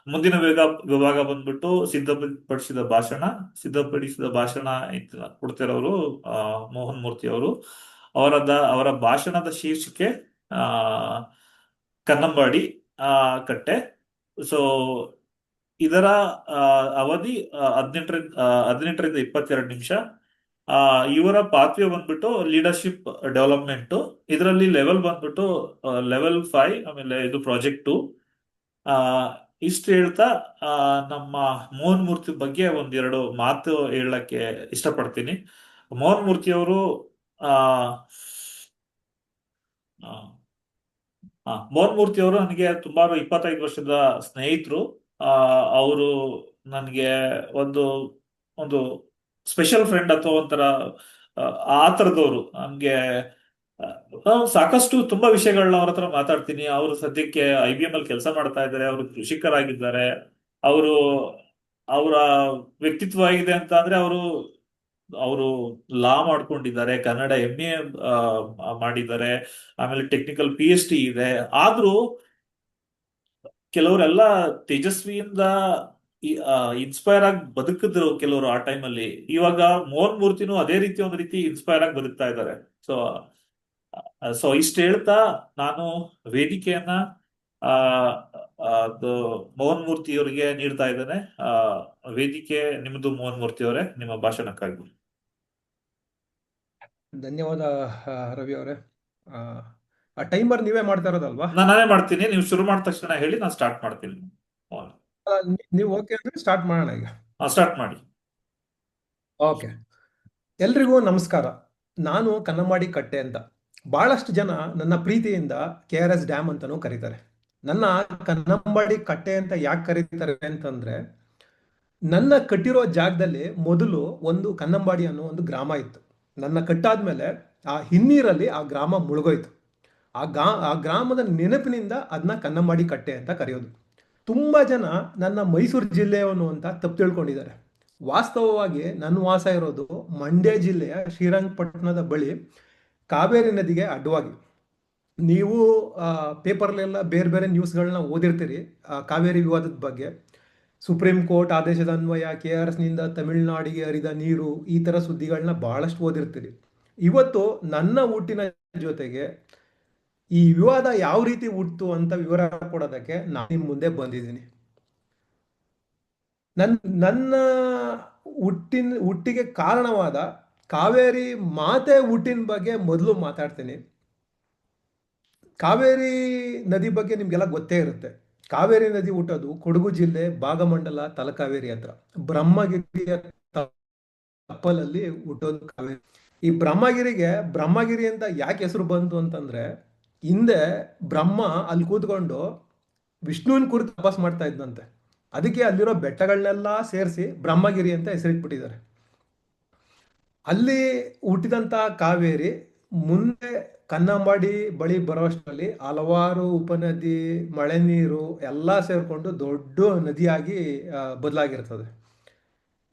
ಮುಂದಿನ ವಿಭಾಗ ಬಂದ್ಬಿಟ್ಟು ಸಿದ್ಧಪಡಿಸಿದ ಭಾಷಣ ಕೊಡ್ತಿರೋರು ಮೋಹನ್ ಮೂರ್ತಿ ಅವರು. ಅವರ ಭಾಷಣದ ಶೀರ್ಷಿಕೆ ಆ ಕನ್ನಂಬಾಡಿ ಕಟ್ಟೆ. ಸೊ ಇದರ ಆ, ಅವಧಿ 18ರಿಂದ 22 ನಿಮಿಷ. ಆ ಇವರ ಪಾತ್ವೆ ಬಂದ್ಬಿಟ್ಟು ಲೀಡರ್ಶಿಪ್ ಡೆವಲಪ್ಮೆಂಟ್. ಇದರಲ್ಲಿ ಲೆವೆಲ್ ಬಂದ್ಬಿಟ್ಟು ಲೆವೆಲ್ 5, ಆಮೇಲೆ ಇದು ಪ್ರಾಜೆಕ್ಟ್ 2. ಆ ಇಷ್ಟು ಹೇಳ್ತಾ ಆ, ನಮ್ಮ ಮೋಹನ್ ಮೂರ್ತಿ ಬಗ್ಗೆ ಒಂದೆರಡು ಮಾತು ಹೇಳಕ್ಕೆ ಇಷ್ಟಪಡ್ತೀನಿ. ಮೋಹನ್ ಮೂರ್ತಿ ಅವರು ಆ ಆ, ಮೋಹನ್ ಮೂರ್ತಿ ಅವರು ನನಗೆ ಸುಮಾರು 25 ವರ್ಷದ ಸ್ನೇಹಿತರು. ಅವರು ನನಗೆ ಒಂದು ಒಂದು ಸ್ಪೆಷಲ್ ಫ್ರೆಂಡ್ ಅಥವಾ ಒಂಥರ ಆ ಆ ತರದವರು ನನ್ಗೆ. ನಾವು ಸಾಕಷ್ಟು ತುಂಬಾ ವಿಷಯಗಳನ್ನ ಅವ್ರ ಹತ್ರ ಮಾತಾಡ್ತೀನಿ. ಅವರು ಸದ್ಯಕ್ಕೆ IBM ಅಲ್ಲಿ ಕೆಲಸ ಮಾಡ್ತಾ ಇದ್ದಾರೆ. ಅವರು ಕೃಷಿಕರಾಗಿದ್ದಾರೆ. ಅವರು ಅವರ ವ್ಯಕ್ತಿತ್ವ ಆಗಿದೆ ಅಂತ ಅಂದ್ರೆ ಅವರು ಅವರು ಲಾ ಮಾಡ್ಕೊಂಡಿದ್ದಾರೆ, ಕನ್ನಡ MA ಮಾಡಿದ್ದಾರೆ, ಆಮೇಲೆ ಟೆಕ್ನಿಕಲ್ PhD ಇದೆ. ಆದ್ರೂ ಕೆಲವರೆಲ್ಲ ತೇಜಸ್ವಿಯಿಂದ ಇನ್ಸ್ಪೈರ್ ಆಗಿ ಬದುಕಿದ್ರು ಕೆಲವರು ಆ ಟೈಮಲ್ಲಿ. ಇವಾಗ ಮೋಹನ್ ಮೂರ್ತಿನೂ ಅದೇ ರೀತಿ ಒಂದು ರೀತಿ ಇನ್ಸ್ಪೈರ್ ಆಗಿ ಬದುಕ್ತಾ ಇದ್ದಾರೆ. ಸೊ ಇಷ್ಟು ಹೇಳ್ತಾ ನಾನು ವೇದಿಕೆಯನ್ನ ಆ ಅದು ಮೋಹನ್ ಮೂರ್ತಿ ಅವರಿಗೆ ನೀಡ್ತಾ ಇದ್ದೇನೆ. ಆ ವೇದಿಕೆ ನಿಮ್ದು ಮೋಹನ್ ಮೂರ್ತಿ ಅವರೇ, ನಿಮ್ಮ ಭಾಷಣಕ್ಕಾಗಿ. ಧನ್ಯವಾದ ರವಿ ಅವರೇ. ಆ ಟೈಮರ್ ನೀವೇ ಮಾಡ್ತಾ ಇರೋದಲ್ವಾ? ನಾನೇ ಮಾಡ್ತೀನಿ, ನೀವು ಶುರು ಮಾಡಿದ ತಕ್ಷಣ ಹೇಳಿ, ನಾನು ಸ್ಟಾರ್ಟ್ ಮಾಡ್ತೀನಿ. ನೀವು ಓಕೆ ಅಂದ್ರೆ ಸ್ಟಾರ್ಟ್ ಮಾಡೋಣ ಈಗ. ಸ್ಟಾರ್ಟ್ ಮಾಡಿ. ಓಕೆ. ಎಲ್ರಿಗೂ ನಮಸ್ಕಾರ. ನಾನು ಕನ್ನಂಬಾಡಿ ಕಟ್ಟೆ ಅಂತ. ಬಹಳಷ್ಟು ಜನ ನನ್ನ ಪ್ರೀತಿಯಿಂದ KRS ಡ್ಯಾಮ್ ಅಂತಾನೂ ಕರೀತಾರೆ. ನನ್ನ ಕನ್ನಂಬಾಡಿ ಕಟ್ಟೆ ಅಂತ ಯಾಕೆ ಕರೀತಾರೆ ಅಂತಂದ್ರೆ, ನನ್ನ ಕಟ್ಟಿರೋ ಜಾಗದಲ್ಲಿ ಮೊದಲು ಒಂದು ಕನ್ನಂಬಾಡಿ ಅನ್ನೋ ಒಂದು ಗ್ರಾಮ ಇತ್ತು. ನನ್ನ ಕಟ್ಟಾದ್ಮೇಲೆ ಆ ಹಿನ್ನೀರಲ್ಲಿ ಆ ಗ್ರಾಮ ಮುಳುಗೋಯ್ತು. ಆ ಗ್ರಾಮದ ನೆನಪಿನಿಂದ ಅದನ್ನ ಕನ್ನಂಬಾಡಿ ಕಟ್ಟೆ ಅಂತ ಕರೆಯೋದು. ತುಂಬ ಜನ ನನ್ನ ಮೈಸೂರು ಜಿಲ್ಲೆಯವನು ಅಂತ ತಪ್ಪು ತಿಳ್ಕೊಂಡಿದ್ದಾರೆ. ವಾಸ್ತವವಾಗಿ ನನ್ನ ವಾಸ ಇರೋದು ಮಂಡ್ಯ ಜಿಲ್ಲೆಯ ಶ್ರೀರಂಗಪಟ್ಟಣದ ಬಳಿ ಕಾವೇರಿ ನದಿಗೆ ಅಡ್ಡವಾಗಿ. ನೀವು ಪೇಪರ್ಲೆಲ್ಲ ಬೇರೆ ಬೇರೆ ನ್ಯೂಸ್ಗಳನ್ನ ಓದಿರ್ತೀರಿ ಕಾವೇರಿ ವಿವಾದದ ಬಗ್ಗೆ. ಸುಪ್ರೀಂ ಕೋರ್ಟ್ ಆದೇಶದ ಅನ್ವಯ KRSನಿಂದ ತಮಿಳುನಾಡಿಗೆ ಹರಿದ ನೀರು, ಈ ಥರ ಸುದ್ದಿಗಳನ್ನ ಬಹಳಷ್ಟು ಓದಿರ್ತೀರಿ. ಇವತ್ತು ನನ್ನ ಹುಟ್ಟಿನ ಜೊತೆಗೆ ಈ ವಿವಾದ ಯಾವ ರೀತಿ ಹುಟ್ಟಿತು ಅಂತ ವಿವರ ಕೊಡೋದಕ್ಕೆ ನಾನು ನಿಮ್ಮ ಮುಂದೆ ಬಂದಿದ್ದೀನಿ. ನನ್ನ ಹುಟ್ಟಿಗೆ ಕಾರಣವಾದ ಕಾವೇರಿ ಮಾತೆ ಹುಟ್ಟಿನ ಬಗ್ಗೆ ಮೊದಲು ಮಾತಾಡ್ತೀನಿ. ಕಾವೇರಿ ನದಿ ಬಗ್ಗೆ ನಿಮ್ಗೆಲ್ಲ ಗೊತ್ತೇ ಇರುತ್ತೆ. ಕಾವೇರಿ ನದಿ ಹುಟ್ಟೋದು ಕೊಡಗು ಜಿಲ್ಲೆ ಭಾಗಮಂಡಲ ತಲಕಾವೇರಿ ಹತ್ರ, ಬ್ರಹ್ಮಗಿರಿಯ ತಪ್ಪಲಲ್ಲಿ ಹುಟ್ಟೋದು ಕಾವೇರಿ. ಈ ಬ್ರಹ್ಮಗಿರಿ ಅಂತ ಯಾಕೆ ಹೆಸರು ಬಂತು ಅಂತಂದ್ರೆ, ಹಿಂದೆ ಬ್ರಹ್ಮ ಅಲ್ಲಿ ಕೂತ್ಕೊಂಡು ವಿಷ್ಣುವಿನ ಕುರಿತು ತಪಸ್ ಮಾಡ್ತಾ ಇದ್ದಂತೆ. ಅದಕ್ಕೆ ಅಲ್ಲಿರೋ ಬೆಟ್ಟಗಳನ್ನೆಲ್ಲ ಸೇರಿಸಿ ಬ್ರಹ್ಮಗಿರಿ ಅಂತ ಹೆಸರಿಟ್ಬಿಟ್ಟಿದ್ದಾರೆ. ಅಲ್ಲಿ ಹುಟ್ಟಿದಂತ ಕಾವೇರಿ ಮುಂದೆ ಕನ್ನಂಬಾಡಿ ಬಳಿ ಬರೋಷ್ಟರಲ್ಲಿ ಹಲವಾರು ಉಪನದಿ, ಮಳೆ ನೀರು ಎಲ್ಲ ಸೇರ್ಕೊಂಡು ದೊಡ್ಡ ನದಿಯಾಗಿ ಬದಲಾಗಿರ್ತದೆ.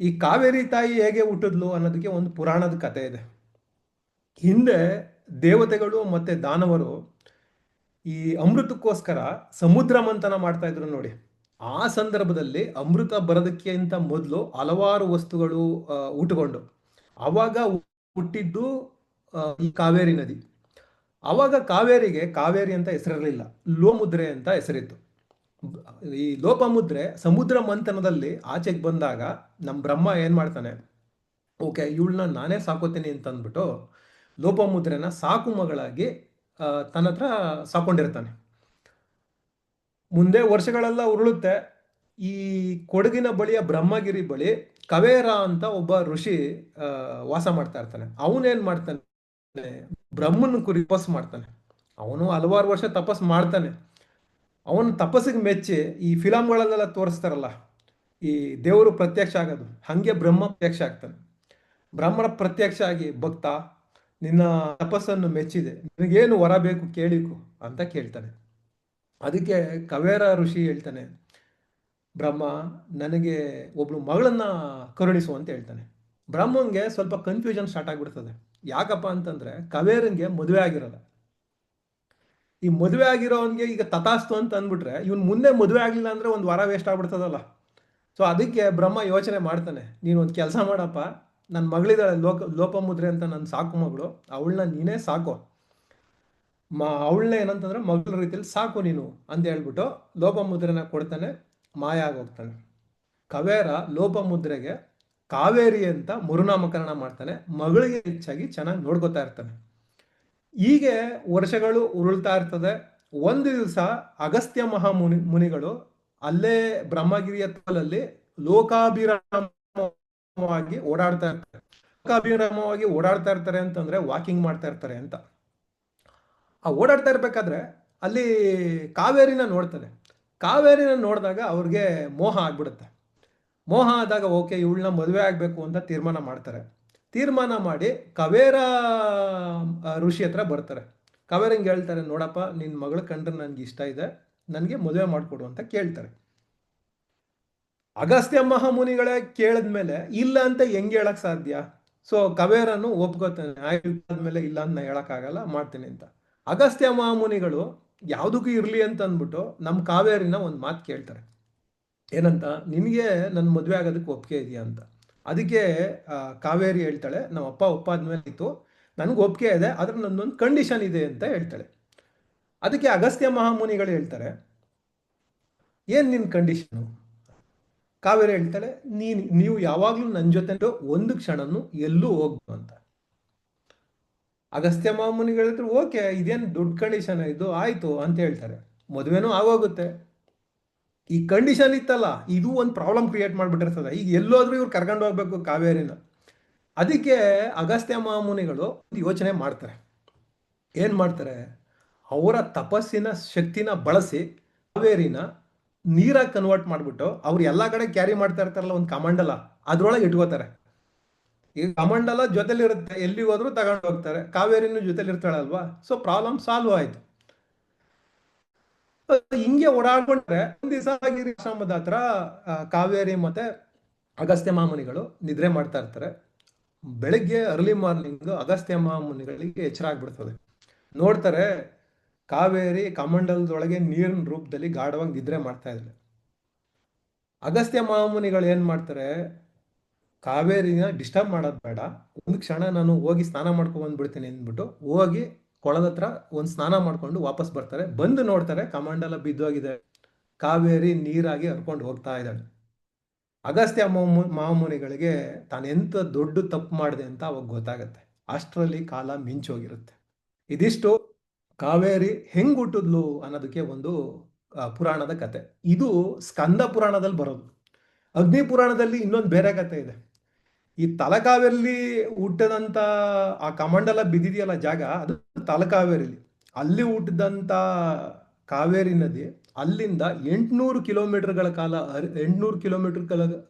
ಈ ಕಾವೇರಿ ತಾಯಿ ಹೇಗೆ ಹುಟ್ಟಿದ್ಲು ಅನ್ನೋದಕ್ಕೆ ಒಂದು ಪುರಾಣದ ಕಥೆ ಇದೆ. ಹಿಂದೆ ದೇವತೆಗಳು ಮತ್ತೆ ದಾನವರು ಈ ಅಮೃತಕ್ಕೋಸ್ಕರ ಸಮುದ್ರ ಮಂಥನ ಮಾಡ್ತಾ ಇದ್ರು ನೋಡಿ. ಆ ಸಂದರ್ಭದಲ್ಲಿ ಅಮೃತ ಬರೋದಕ್ಕಿಂತ ಮೊದಲು ಹಲವಾರು ವಸ್ತುಗಳು ಹುಟ್ಟುಕೊಂಡು ಆವಾಗ ಹುಟ್ಟಿದ್ದು ಈ ಕಾವೇರಿ ನದಿ. ಆವಾಗ ಕಾವೇರಿಗೆ ಕಾವೇರಿ ಅಂತ ಹೆಸರಿರಲಿಲ್ಲ, ಲೋಮುದ್ರೆ ಅಂತ ಹೆಸರಿತ್ತು. ಈ ಲೋಪಮುದ್ರೆ ಸಮುದ್ರ ಮಂಥನದಲ್ಲಿ ಆಚೆಗೆ ಬಂದಾಗ ನಮ್ಮ ಬ್ರಹ್ಮ ಏನ್ ಮಾಡ್ತಾನೆ, ಓಕೆ ಇವಳನ್ನ ನಾನೇ ಸಾಕೋತೀನಿ ಅಂತ ಅಂದ್ಬಿಟ್ಟು ಲೋಪಮುದ್ರೆನ ಸಾಕು ಮಗಳಾಗಿ ತನ್ನ ಹತ್ರ ಸಾಕೊಂಡಿರ್ತಾನೆ. ಮುಂದೆ ವರ್ಷಗಳೆಲ್ಲ ಉರುಳುತ್ತೆ. ಈ ಕೊಡಗಿನ ಬಳಿಯ ಬ್ರಹ್ಮಗಿರಿ ಬಳಿ ಕವೇರ ಅಂತ ಒಬ್ಬ ಋಷಿ ವಾಸ ಮಾಡ್ತಾ ಇರ್ತಾನೆ. ಅವನೇನ್ ಮಾಡ್ತಾನೆ, ಬ್ರಹ್ಮನ ಕುರಿ ತಪಸ್ ಮಾಡ್ತಾನೆ. ಅವನು ಹಲವಾರು ವರ್ಷ ತಪಸ್ ಮಾಡ್ತಾನೆ. ಅವನ ತಪಸ್ಸಿಗೆ ಮೆಚ್ಚಿ ಈ ಫಿಲಮ್ಗಳಲ್ಲೆಲ್ಲ ತೋರಿಸ್ತಾರಲ್ಲ, ಈ ದೇವರು ಪ್ರತ್ಯಕ್ಷ ಆಗೋದು, ಹಂಗೆ ಬ್ರಹ್ಮ ಪ್ರತ್ಯಕ್ಷ ಆಗ್ತಾನೆ. ಬ್ರಹ್ಮನ ಪ್ರತ್ಯಕ್ಷ ಆಗಿ, ಭಕ್ತ ನಿನ್ನ ತಪಸ್ಸನ್ನು ಮೆಚ್ಚಿದೆ, ನಿನಗೇನು ವರ ಬೇಕು ಕೇಳಿಕು ಅಂತ ಕೇಳ್ತಾನೆ. ಅದಕ್ಕೆ ಕವೇರ ಋಷಿ ಹೇಳ್ತಾನೆ, ಬ್ರಹ್ಮ ನನಗೆ ಒಬ್ಳು ಮಗಳನ್ನ ಕರುಣಿಸು ಅಂತ ಹೇಳ್ತಾನೆ. ಬ್ರಹ್ಮಂಗೆ ಸ್ವಲ್ಪ ಕನ್ಫ್ಯೂಷನ್ ಸ್ಟಾರ್ಟ್ ಆಗ್ಬಿಡ್ತದೆ. ಯಾಕಪ್ಪ ಅಂತಂದ್ರೆ ಕವೇರಂಗೆ ಮದುವೆ ಆಗಿರಲ್ಲ. ಈ ಮದುವೆ ಆಗಿರೋನ್ಗೆ ಈಗ ತಥಾಸ್ತು ಅಂತ ಅಂದ್ಬಿಟ್ರೆ ಇವ್ನು ಮುಂದೆ ಮದುವೆ ಆಗಲಿಲ್ಲ ಅಂದ್ರೆ ಒಂದು ವಾರ ವೇಸ್ಟ್ ಆಗ್ಬಿಡ್ತದಲ್ಲ. ಸೊ ಅದಕ್ಕೆ ಬ್ರಹ್ಮ ಯೋಚನೆ ಮಾಡ್ತಾನೆ, ನೀನು ಒಂದು ಕೆಲಸ ಮಾಡಪ್ಪ, ನನ್ನ ಮಗಳಿದ್ದಾಳೆ ಲೋಪಮುದ್ರೆ ಅಂತ, ನನ್ನ ಸಾಕು ಮಗಳು, ಅವಳನ್ನ ನೀನೇ ಸಾಕು, ಅವಳನ್ನ ಏನಂತಂದ್ರೆ ಮಗಳ ರೀತಿಯಲ್ಲಿ ಸಾಕು ನೀನು ಅಂತ ಹೇಳ್ಬಿಟ್ಟು ಲೋಪಮುದ್ರೆನ ಕೊಡ್ತಾನೆ, ಮಾಯ ಆಗೋಗ್ತಾನೆ. ಕವೇರ ಲೋಪಮುದ್ರೆಗೆ ಕಾವೇರಿ ಅಂತ ಮರುನಾಮಕರಣ ಮಾಡ್ತಾನೆ, ಮಗಳಿಗೆ ಹೆಚ್ಚಾಗಿ ಚೆನ್ನಾಗಿ ನೋಡ್ಕೋತಾ ಇರ್ತಾನೆ. ಹೀಗೆ ವರ್ಷಗಳು ಉರುಳ್ತಾ ಇರ್ತದೆ. ಒಂದು ದಿವಸ ಅಗಸ್ತ್ಯ ಮುನಿಗಳು ಅಲ್ಲೇ ಬ್ರಹ್ಮಗಿರಿಯ ತಲಲ್ಲಿ ಲೋಕಾಭಿರಾಮವಾಗಿ ಓಡಾಡ್ತಾ ಇರ್ತಾರೆ. ಲೋಕಾಭಿರಾಮವಾಗಿ ಓಡಾಡ್ತಾ ಇರ್ತಾರೆ ಅಂತಂದ್ರೆ ವಾಕಿಂಗ್ ಮಾಡ್ತಾ ಇರ್ತಾರೆ ಅಂತ. ಆ ಓಡಾಡ್ತಾ ಇರ್ಬೇಕಾದ್ರೆ ಅಲ್ಲಿ ಕಾವೇರಿನ ನೋಡ್ತಾರೆ. ಕಾವೇರಿನ ನೋಡಿದಾಗ ಅವ್ರಿಗೆ ಮೋಹ ಆಗ್ಬಿಡುತ್ತೆ. ಮೋಹ ಆದಾಗ ಓಕೆ ಇವಳನ್ನ ಮದುವೆ ಆಗಬೇಕು ಅಂತ ತೀರ್ಮಾನ ಮಾಡ್ತಾರೆ. ತೀರ್ಮಾನ ಮಾಡಿ ಕವೇರ ಋಷಿ ಹತ್ರ ಬರ್ತಾರೆ. ಕವೇರಂಗೆ ಹೇಳ್ತಾರೆ, ನೋಡಪ್ಪ ನಿನ್ನ ಮಗಳ ಕಂಡ್ರೆ ನನಗೆ ಇಷ್ಟ ಇದೆ, ನನಗೆ ಮದುವೆ ಮಾಡಿಕೊಡು ಅಂತ ಕೇಳ್ತಾರೆ. ಅಗಸ್ತ್ಯ ಮಹಾಮುನಿಗಳೇ ಕೇಳಿದ್ಮೇಲೆ ಇಲ್ಲ ಅಂತ ಹೆಂಗೆ ಹೇಳಕ್ ಸಾಧ್ಯ? ಸೊ ಕವೇರನು ಒಪ್ಕೋತಾನೆ, ಆದ್ಮೇಲೆ ಇಲ್ಲ ಅಂತ ಹೇಳಕ್ಕಾಗಲ್ಲ, ಮಾಡ್ತೀನಿ ಅಂತ. ಅಗಸ್ತ್ಯ ಮಹಾಮುನಿಗಳು ಯಾವುದಕ್ಕೂ ಇರಲಿ ಅಂತ ಅಂದ್ಬಿಟ್ಟು ನಮ್ಮ ಕಾವೇರಿನ ಒಂದು ಮಾತು ಕೇಳ್ತಾರೆ. ಏನಂತ, ನಿನಗೆ ನನ್ನ ಮದುವೆ ಆಗೋದಕ್ಕೆ ಒಪ್ಪಿಗೆ ಇದೆಯಾ ಅಂತ. ಅದಕ್ಕೆ ಕಾವೇರಿ ಹೇಳ್ತಾಳೆ, ನಮ್ಮ ಅಪ್ಪ ಒಪ್ಪಾದ್ಮೇಲೆ ಇತ್ತು, ನನಗೆ ಒಪ್ಪಿಗೆ ಇದೆ, ಆದ್ರೆ ನನ್ನೊಂದು ಕಂಡೀಷನ್ ಇದೆ ಅಂತ ಹೇಳ್ತಾಳೆ. ಅದಕ್ಕೆ ಅಗಸ್ತ್ಯ ಮಹಾಮುನಿಗಳು ಹೇಳ್ತಾರೆ, ಏನು ನಿನ್ನ ಕಂಡೀಷನು? ಕಾವೇರಿ ಹೇಳ್ತಾಳೆ, ನೀವು ಯಾವಾಗಲೂ ನನ್ನ ಜೊತೆ ಒಂದು ಕ್ಷಣನೂ ಎಲ್ಲೂ ಹೋಗ್ಬೋದು ಅಂತ. ಅಗಸ್ತ್ಯ ಮಹಾಮುನಿಗಳು ಹೇಳಿದ್ರು, ಓಕೆ ಇದೇನು ದೊಡ್ಡ ಕಂಡೀಷನ್ ಇದು, ಆಯ್ತು ಅಂತ ಹೇಳ್ತಾರೆ. ಮದುವೆನೂ ಆಗೋಗುತ್ತೆ. ಈ ಕಂಡೀಷನ್ ಇತ್ತಲ್ಲ, ಇದು ಒಂದು ಪ್ರಾಬ್ಲಮ್ ಕ್ರಿಯೇಟ್ ಮಾಡಿಬಿಟ್ಟಿರ್ತದೆ. ಈಗ ಎಲ್ಲೋದ್ರೂ ಇವ್ರು ಕರ್ಕೊಂಡು ಹೋಗ್ಬೇಕು ಕಾವೇರಿನ. ಅದಕ್ಕೆ ಅಗಸ್ತ್ಯ ಮಹಾಮುನಿಗಳು ಯೋಚನೆ ಮಾಡ್ತಾರೆ. ಏನು ಮಾಡ್ತಾರೆ, ಅವರ ತಪಸ್ಸಿನ ಶಕ್ತಿನ ಬಳಸಿ ಕಾವೇರಿನ ನೀರಾಗಿ ಕನ್ವರ್ಟ್ ಮಾಡಿಬಿಟ್ಟು ಅವ್ರು ಎಲ್ಲ ಕಡೆ ಕ್ಯಾರಿ ಮಾಡ್ತಾ ಇರ್ತಾರಲ್ಲ ಒಂದು ಕಮಂಡಲ, ಅದ್ರೊಳಗೆ ಇಟ್ಕೋತಾರೆ. ಈ ಕಮಂಡಲ ಜೊತೆಲಿರುತ್ತೆ, ಎಲ್ಲಿ ಹೋದ್ರೂ ತಗೊಂಡು ಹೋಗ್ತಾರೆ, ಕಾವೇರಿನೂ ಜೊತೆಲಿ ಇರ್ತಾಳಲ್ವಾ, ಸೊ ಪ್ರಾಬ್ಲಮ್ ಸಾಲ್ವ್ ಆಯ್ತು. ಹಿಂಗೆ ಓಡಾಡ್ಕೊಂಡ್ರೆ ಒಂದ್ ದಿವಸ ಆಶ್ರಮದ ಹತ್ರ ಕಾವೇರಿ ಮತ್ತೆ ಅಗಸ್ತ್ಯ ಮಹಾಮುನಿಗಳು ನಿದ್ರೆ ಮಾಡ್ತಾ ಇರ್ತಾರೆ. ಬೆಳಗ್ಗೆ ಅರ್ಲಿ ಮಾರ್ನಿಂಗ್ ಅಗಸ್ತ್ಯ ಮಹಾಮುನಿಗಳಿಗೆ ಎಚ್ಚರ ಆಗ್ಬಿಡ್ತದೆ. ನೋಡ್ತಾರೆ ಕಾವೇರಿ ಕಮಂಡಲದೊಳಗೆ ನೀರಿನ ರೂಪದಲ್ಲಿ ಗಾಢವಾಗಿ ನಿದ್ರೆ ಮಾಡ್ತಾ ಇದ್ದಾರೆ. ಅಗಸ್ತ್ಯ ಮಹಾಮುನಿಗಳು ಏನ್ ಮಾಡ್ತಾರೆ, ಕಾವೇರಿನ ಡಿಸ್ಟರ್ಬ್ ಮಾಡೋದು ಬೇಡ, ಒಂದು ಕ್ಷಣ ನಾನು ಹೋಗಿ ಸ್ನಾನ ಮಾಡ್ಕೊಂಡು ಬಂದ್ಬಿಡ್ತೀನಿ ಅಂದ್ಬಿಟ್ಟು ಹೋಗಿ ಕೊಳದ ಹತ್ರ ಒಂದು ಸ್ನಾನ ಮಾಡ್ಕೊಂಡು ವಾಪಸ್ ಬರ್ತಾರೆ. ಬಂದು ನೋಡ್ತಾರೆ ಕಮಂಡಲ ಬಿದ್ದೋಗಿದೆ, ಕಾವೇರಿ ನೀರಾಗಿ ಹರ್ಕೊಂಡು ಹೋಗ್ತಾ ಇದ್ದಾಳೆ. ಅಗಸ್ತ್ಯ ಮಹಾಮುನಿಗಳಿಗೆ ತಾನೆಂತ ದೊಡ್ಡ ತಪ್ಪು ಮಾಡಿದೆ ಅಂತ ಅವಾಗ ಗೊತ್ತಾಗತ್ತೆ. ಅಷ್ಟರಲ್ಲಿ ಕಾಲ ಮಿಂಚೋಗಿರುತ್ತೆ. ಇದಿಷ್ಟು ಕಾವೇರಿ ಹೆಂಗ್ ಹುಟ್ಟಿದ್ಲು ಅನ್ನೋದಕ್ಕೆ ಒಂದು ಪುರಾಣದ ಕತೆ. ಇದು ಸ್ಕಂದ ಪುರಾಣದಲ್ಲಿ ಬರೋದು. ಅಗ್ನಿ ಪುರಾಣದಲ್ಲಿ ಇನ್ನೊಂದು ಬೇರೆ ಕತೆ ಇದೆ. ಈ ತಲಕಾವೇರಿಲಿ ಹುಟ್ಟದಂತ ಆ ಕಮಂಡಲ ಬಿದ್ದಿದೆಯಲ್ಲ ಜಾಗ, ಅದು ತಲಕಾವೇರಿಲಿ. ಅಲ್ಲಿ ಹುಟ್ಟಿದಂತ ಕಾವೇರಿ ನದಿ ಅಲ್ಲಿಂದ 800 ಕಿಲೋಮೀಟರ್ಗಳ ಕಾಲ 800 ಕಿಲೋಮೀಟರ್ಗಳ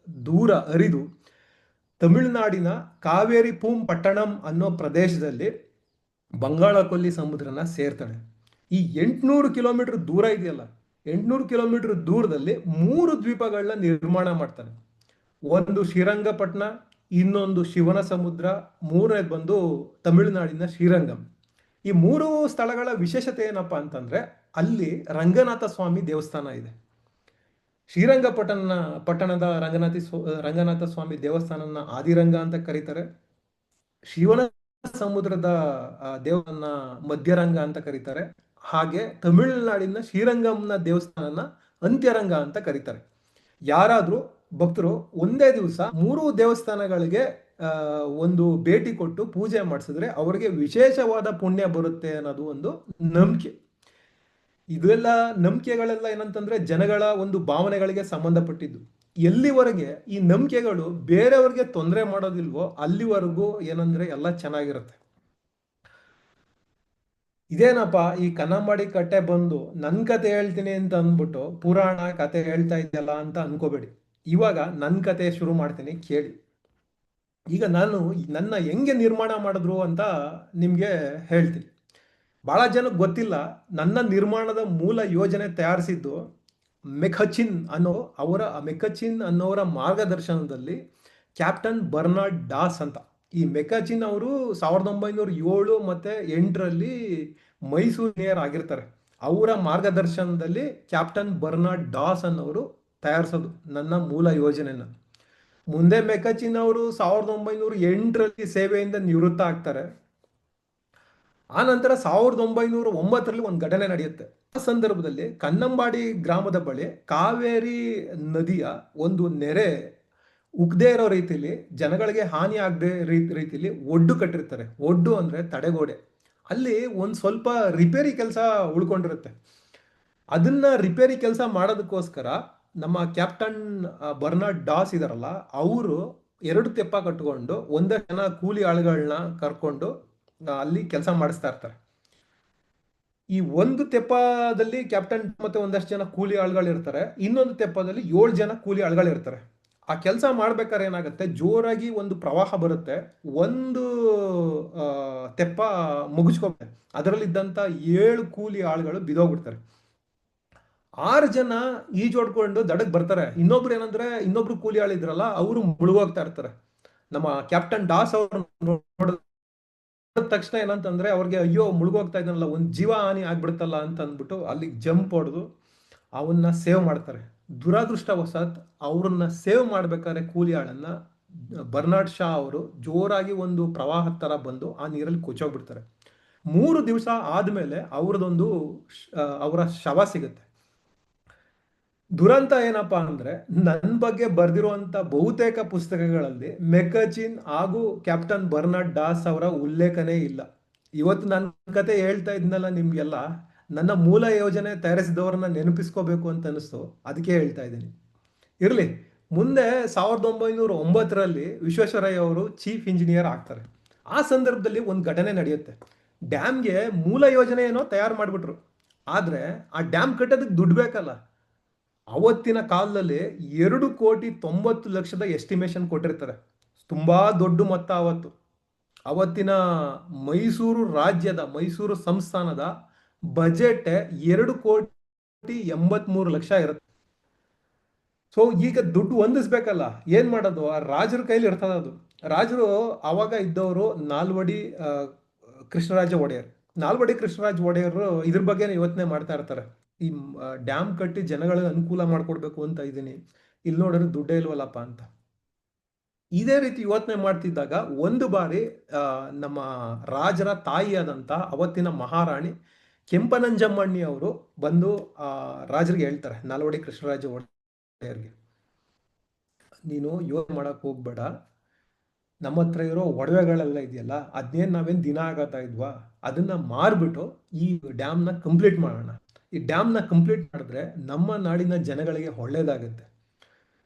ದೂರ ಹರಿದು ತಮಿಳುನಾಡಿನ ಕಾವೇರಿ ಪಟ್ಟಣಂ ಅನ್ನೋ ಪ್ರದೇಶದಲ್ಲಿ ಬಂಗಾಳ ಕೊಲ್ಲಿ ಸಮುದ್ರನ ಸೇರ್ತಾಳೆ. ಈ 800 ಕಿಲೋಮೀಟರ್ ದೂರ ಇದೆಯಲ್ಲ, 800 ಕಿಲೋಮೀಟರ್ ದೂರದಲ್ಲಿ 3 ದ್ವೀಪಗಳನ್ನ ನಿರ್ಮಾಣ ಮಾಡ್ತಾನೆ. ಒಂದು ಶ್ರೀರಂಗಪಟ್ಟಣ, ಇನ್ನೊಂದು ಶಿವನ ಸಮುದ್ರ, ಮೂರನೇದು ಬಂದು ತಮಿಳುನಾಡಿನ ಶ್ರೀರಂಗಂ. ಈ 3 ಸ್ಥಳಗಳ ವಿಶೇಷತೆ ಏನಪ್ಪಾ ಅಂತಂದ್ರೆ, ಅಲ್ಲಿ ರಂಗನಾಥ ಸ್ವಾಮಿ ದೇವಸ್ಥಾನ ಇದೆ. ಪಟ್ಟಣದ ರಂಗನಾಥ ಸ್ವಾಮಿ ದೇವಸ್ಥಾನನ ಆದಿರಂಗ ಅಂತ ಕರೀತಾರೆ. ಶಿವನ ಸಮುದ್ರದ ದೇವರನ್ನ ಮಧ್ಯರಂಗ ಅಂತ ಕರೀತಾರೆ. ಹಾಗೆ ತಮಿಳುನಾಡಿನ ಶ್ರೀರಂಗಂನ ದೇವಸ್ಥಾನನ ಅಂತ್ಯರಂಗ ಅಂತ ಕರೀತಾರೆ. ಯಾರಾದ್ರೂ ಭಕ್ತರು ಒಂದೇ ದಿವಸ 3 ದೇವಸ್ಥಾನಗಳಿಗೆ ಒಂದು ಭೇಟಿ ಕೊಟ್ಟು ಪೂಜೆ ಮಾಡಿಸಿದ್ರೆ ಅವರಿಗೆ ವಿಶೇಷವಾದ ಪುಣ್ಯ ಬರುತ್ತೆ ಅನ್ನೋದು ಒಂದು ನಂಬಿಕೆ. ಇದೆಲ್ಲ ನಂಬಿಕೆಗಳೆಲ್ಲ ಏನಂತಂದ್ರೆ ಜನಗಳ ಒಂದು ಭಾವನೆಗಳಿಗೆ ಸಂಬಂಧಪಟ್ಟಿದ್ದು. ಎಲ್ಲಿವರೆಗೆ ಈ ನಂಬಿಕೆಗಳು ಬೇರೆಯವ್ರಿಗೆ ತೊಂದರೆ ಮಾಡೋದಿಲ್ವೋ ಅಲ್ಲಿವರೆಗೂ ಏನಂದ್ರೆ ಎಲ್ಲ ಚೆನ್ನಾಗಿರುತ್ತೆ. ಇದೇನಪ್ಪ ಈ ಕನ್ನಂಬಾಡಿ ಕಟ್ಟೆ ಬಂದು ನನ್ನ ಕತೆ ಹೇಳ್ತೀನಿ ಅಂತ ಅಂದ್ಬಿಟ್ಟು ಪುರಾಣ ಕತೆ ಹೇಳ್ತಾ ಇದೆಯಲ್ಲ ಅಂತ ಅನ್ಕೋಬೇಡಿ. ಇವಾಗ ನನ್ನ ಕತೆ ಶುರು ಮಾಡ್ತೀನಿ, ಕೇಳಿ. ಈಗ ನಾನು ನನ್ನ ಹೆಂಗೆ ನಿರ್ಮಾಣ ಮಾಡಿದ್ರು ಅಂತ ನಿಮ್ಗೆ ಹೇಳ್ತೀನಿ. ಬಹಳ ಜನಕ್ಕೆ ಗೊತ್ತಿಲ್ಲ, ನನ್ನ ನಿರ್ಮಾಣದ ಮೂಲ ಯೋಜನೆ ತಯಾರಿಸಿದ್ದು ಮೆಕಚಿನ್ ಅನ್ನೋರ ಮಾರ್ಗದರ್ಶನದಲ್ಲಿ ಕ್ಯಾಪ್ಟನ್ ಬರ್ನಾರ್ಡ್ ಡಾಸ್ ಅಂತ. ಈ ಮೆಕಚಿನ್ ಅವರು 1907 ಮತ್ತೆ 8ರಲ್ಲಿ ಮೈಸೂರಿನಿಯರ್ ಆಗಿರ್ತಾರೆ. ಅವರ ಮಾರ್ಗದರ್ಶನದಲ್ಲಿ ಕ್ಯಾಪ್ಟನ್ ಬರ್ನಾರ್ಡ್ ಡಾಸ್ ಅನ್ನೋರು ತಯಾರಿಸೋದು ನನ್ನ ಮೂಲ ಯೋಜನೆನ. ಮುಂದೆ ಮೆಕಚಿನ್ ಅವರು 1908ರಲ್ಲಿ ಸೇವೆಯಿಂದ ನಿವೃತ್ತ ಆಗ್ತಾರೆ. ಆ ನಂತರ 1909ರಲ್ಲಿ ಒಂದು ಘಟನೆ ನಡೆಯುತ್ತೆ. ಆ ಸಂದರ್ಭದಲ್ಲಿ ಕನ್ನಂಬಾಡಿ ಗ್ರಾಮದ ಬಳಿ ಕಾವೇರಿ ನದಿಯ ಒಂದು ನೆರೆ ಉಗ್ದೇ ಇರೋ ರೀತಿಲಿ, ಜನಗಳಿಗೆ ಹಾನಿ ಆಗದೆ ರೀತಿಲಿ ಒಡ್ಡು ಕಟ್ಟಿರ್ತಾರೆ. ಒಡ್ಡು ಅಂದ್ರೆ ತಡೆಗೋಡೆ. ಅಲ್ಲಿ ಒಂದು ಸ್ವಲ್ಪ ರಿಪೇರಿ ಕೆಲಸ ಉಳ್ಕೊಂಡಿರುತ್ತೆ. ಅದನ್ನ ರಿಪೇರಿ ಕೆಲಸ ಮಾಡೋದಕ್ಕೋಸ್ಕರ ನಮ್ಮ ಕ್ಯಾಪ್ಟನ್ ಬರ್ನಾರ್ಡ್ ಡಾಸ್ ಇದಾರಲ್ಲ, ಅವರು 2 ತೆಪ್ಪ ಕಟ್ಕೊಂಡು ಒಂದಷ್ಟು ಜನ ಕೂಲಿ ಆಳುಗಳನ್ನ ಕರ್ಕೊಂಡು ಅಲ್ಲಿ ಕೆಲಸ ಮಾಡಿಸ್ತಾ ಇರ್ತಾರೆ. ಈ ಒಂದು ತೆಪ್ಪದಲ್ಲಿ ಕ್ಯಾಪ್ಟನ್ ಮತ್ತೆ ಒಂದಷ್ಟು ಜನ ಕೂಲಿ ಆಳುಗಳು ಇರ್ತಾರೆ, ಇನ್ನೊಂದು ತೆಪ್ಪದಲ್ಲಿ 7 ಜನ ಕೂಲಿ ಆಳುಗಳು ಇರ್ತಾರೆ. ಆ ಕೆಲಸ ಮಾಡ್ಬೇಕಾದ್ರೆ ಏನಾಗುತ್ತೆ, ಜೋರಾಗಿ ಒಂದು ಪ್ರವಾಹ ಬರುತ್ತೆ, ಒಂದು ತೆಪ್ಪ ಮುಗಿಸ್ಕೊಬೇಕು. ಅದರಲ್ಲಿದ್ದಂಥ 7 ಕೂಲಿ ಆಳುಗಳು ಬಿದೋಗ್ಬಿಡ್ತಾರೆ. 6 ಜನ ಈಜೊಡ್ಕೊಂಡು ದಡಕ್ ಬರ್ತಾರೆ. ಇನ್ನೊಬ್ರು ಕೂಲಿ ಆಳಿದ್ರಲ್ಲ, ಅವರು ಮುಳುಗೋಗ್ತಾ ಇರ್ತಾರೆ. ನಮ್ಮ ಕ್ಯಾಪ್ಟನ್ ಡಾಸ್ ಅವರು ನೋಡಿದ ತಕ್ಷಣ ಏನಂತಂದ್ರೆ ಅವ್ರಿಗೆ, ಅಯ್ಯೋ ಮುಳುಗೋಗ್ತಾ ಇದ್ದಾನಲ್ಲ, ಒಂದು ಜೀವ ಹಾನಿ ಆಗ್ಬಿಡ್ತಲ್ಲ ಅಂತ ಅಂದ್ಬಿಟ್ಟು ಅಲ್ಲಿಗೆ ಜಂಪ್ ಹೊಡೆದು ಅವನ್ನ ಸೇವ್ ಮಾಡ್ತಾರೆ. ದುರಾದೃಷ್ಟವಶಾತ್ ಅವ್ರನ್ನ ಸೇವ್ ಮಾಡ್ಬೇಕಾದ್ರೆ ಕೂಲಿ ಆಳನ್ನ ಬರ್ನಾರ್ಡ್ ಶಾ ಅವರು ಜೋರಾಗಿ ಒಂದು ಪ್ರವಾಹದ ತರ ಬಂದು ಆ ನೀರಲ್ಲಿ ಕೊಚ್ಚೋಗ್ಬಿಡ್ತಾರೆ. 3 ದಿವಸ ಆದ್ಮೇಲೆ ಅವ್ರದೊಂದು ಅವರ ಶವ ಸಿಗುತ್ತೆ. ದುರಂತ ಏನಪ್ಪಾ ಅಂದ್ರೆ, ನನ್ನ ಬಗ್ಗೆ ಬರ್ದಿರುವಂತ ಬಹುತೇಕ ಪುಸ್ತಕಗಳಲ್ಲಿ ಮೆಕಚಿನ್ ಹಾಗೂ ಕ್ಯಾಪ್ಟನ್ ಬರ್ನಾರ್ಡ್ ಡಾಸ್ ಅವರ ಉಲ್ಲೇಖನೇ ಇಲ್ಲ. ಇವತ್ತು ನನ್ನ ಕತೆ ಹೇಳ್ತಾ ಇದ್ನಲ್ಲ ನಿಮ್ಗೆಲ್ಲ, ನನ್ನ ಮೂಲ ಯೋಜನೆ ತಯಾರಿಸಿದವರನ್ನ ನೆನಪಿಸ್ಕೋಬೇಕು ಅಂತ ಅನಿಸ್ತು, ಅದಕ್ಕೆ ಹೇಳ್ತಾ ಇದ್ದೀನಿ. ಇರ್ಲಿ, ಮುಂದೆ 1909ರಲ್ಲಿ ವಿಶ್ವೇಶ್ವರಯ್ಯ ಅವರು ಚೀಫ್ ಇಂಜಿನಿಯರ್ ಆಗ್ತಾರೆ. ಆ ಸಂದರ್ಭದಲ್ಲಿ ಒಂದು ಘಟನೆ ನಡೆಯುತ್ತೆ. ಡ್ಯಾಮ್ಗೆ ಮೂಲ ಯೋಜನೆ ಏನೋ ತಯಾರು ಮಾಡಿಬಿಟ್ರು, ಆದ್ರೆ ಆ ಡ್ಯಾಮ್ ಕಟ್ಟೋದಕ್ಕೆ ದುಡ್ಡು ಬೇಕಲ್ಲ. ಅವತ್ತಿನ ಕಾಲದಲ್ಲಿ 2,90,00,000 ಎಸ್ಟಿಮೇಷನ್ ಕೊಟ್ಟಿರ್ತಾರೆ. ತುಂಬಾ ದೊಡ್ಡ ಮೊತ್ತ ಅವತ್ತು. ಅವತ್ತಿನ ಮೈಸೂರು ರಾಜ್ಯದ, ಮೈಸೂರು ಸಂಸ್ಥಾನದ ಬಜೆಟ್ 2,83,00,000 ಇರುತ್ತೆ. ಸೊ ಈಗ ದುಡ್ಡು ಹೊಂದಿಸ್ಬೇಕಲ್ಲ, ಏನ್ ಮಾಡೋದು? ಆ ರಾಜರ ಕೈಲಿ ಇರ್ತದ ಅದು. ರಾಜರು ಅವಾಗ ಇದ್ದವರು ನಾಲ್ವಡಿ ಕೃಷ್ಣರಾಜ ಒಡೆಯರ್. ನಾಲ್ವಡಿ ಕೃಷ್ಣರಾಜ ಒಡೆಯರ್ ಇದ್ರ ಬಗ್ಗೆ ಯೋಚನೆ ಮಾಡ್ತಾ ಇರ್ತಾರೆ. ಈ ಡ್ಯಾಮ್ ಕಟ್ಟಿ ಜನಗಳಿಗೆ ಅನುಕೂಲ ಮಾಡ್ಕೊಡ್ಬೇಕು ಅಂತ ಇದ್ದೀನಿ, ಇಲ್ಲಿ ನೋಡಿದ್ರೆ ದುಡ್ಡೇ ಇಲ್ವಲ್ಲಪ್ಪ ಅಂತ. ಇದೇ ರೀತಿ ಯೋಚನೆ ಮಾಡ್ತಿದ್ದಾಗ ಒಂದು ಬಾರಿ ನಮ್ಮ ರಾಜರ ತಾಯಿಯಾದಂಥ ಅವತ್ತಿನ ಮಹಾರಾಣಿ ಕೆಂಪನಂಜಮ್ಮಣ್ಣಿ ಅವರು ಬಂದು ರಾಜರಿಗೆ ಹೇಳ್ತಾರೆ, ನಾಲ್ವಡಿ ಕೃಷ್ಣರಾಜ ಒಡೆಯರ್ಗೆ, ನೀನು ಯೋಚನೆ ಮಾಡಕ್ ಹೋಗ್ಬೇಡ, ನಮ್ಮ ಹತ್ರ ಇರೋ ಒಡವೆಗಳೆಲ್ಲ ಇದೆಯಲ್ಲ, ಅದನ್ನೇನು ನಾವೇನು ದಿನ ಆಗತ್ತಾ ಇದ್ವಾ, ಅದನ್ನ ಮಾರ್ಬಿಟ್ಟು ಈ ಡ್ಯಾಮ್ನ ಕಂಪ್ಲೀಟ್ ಮಾಡೋಣ. ಈ ಡ್ಯಾಮ್ನ ಕಂಪ್ಲೀಟ್ ಮಾಡಿದ್ರೆ ನಮ್ಮ ನಾಡಿನ ಜನಗಳಿಗೆ ಒಳ್ಳೇದಾಗುತ್ತೆ.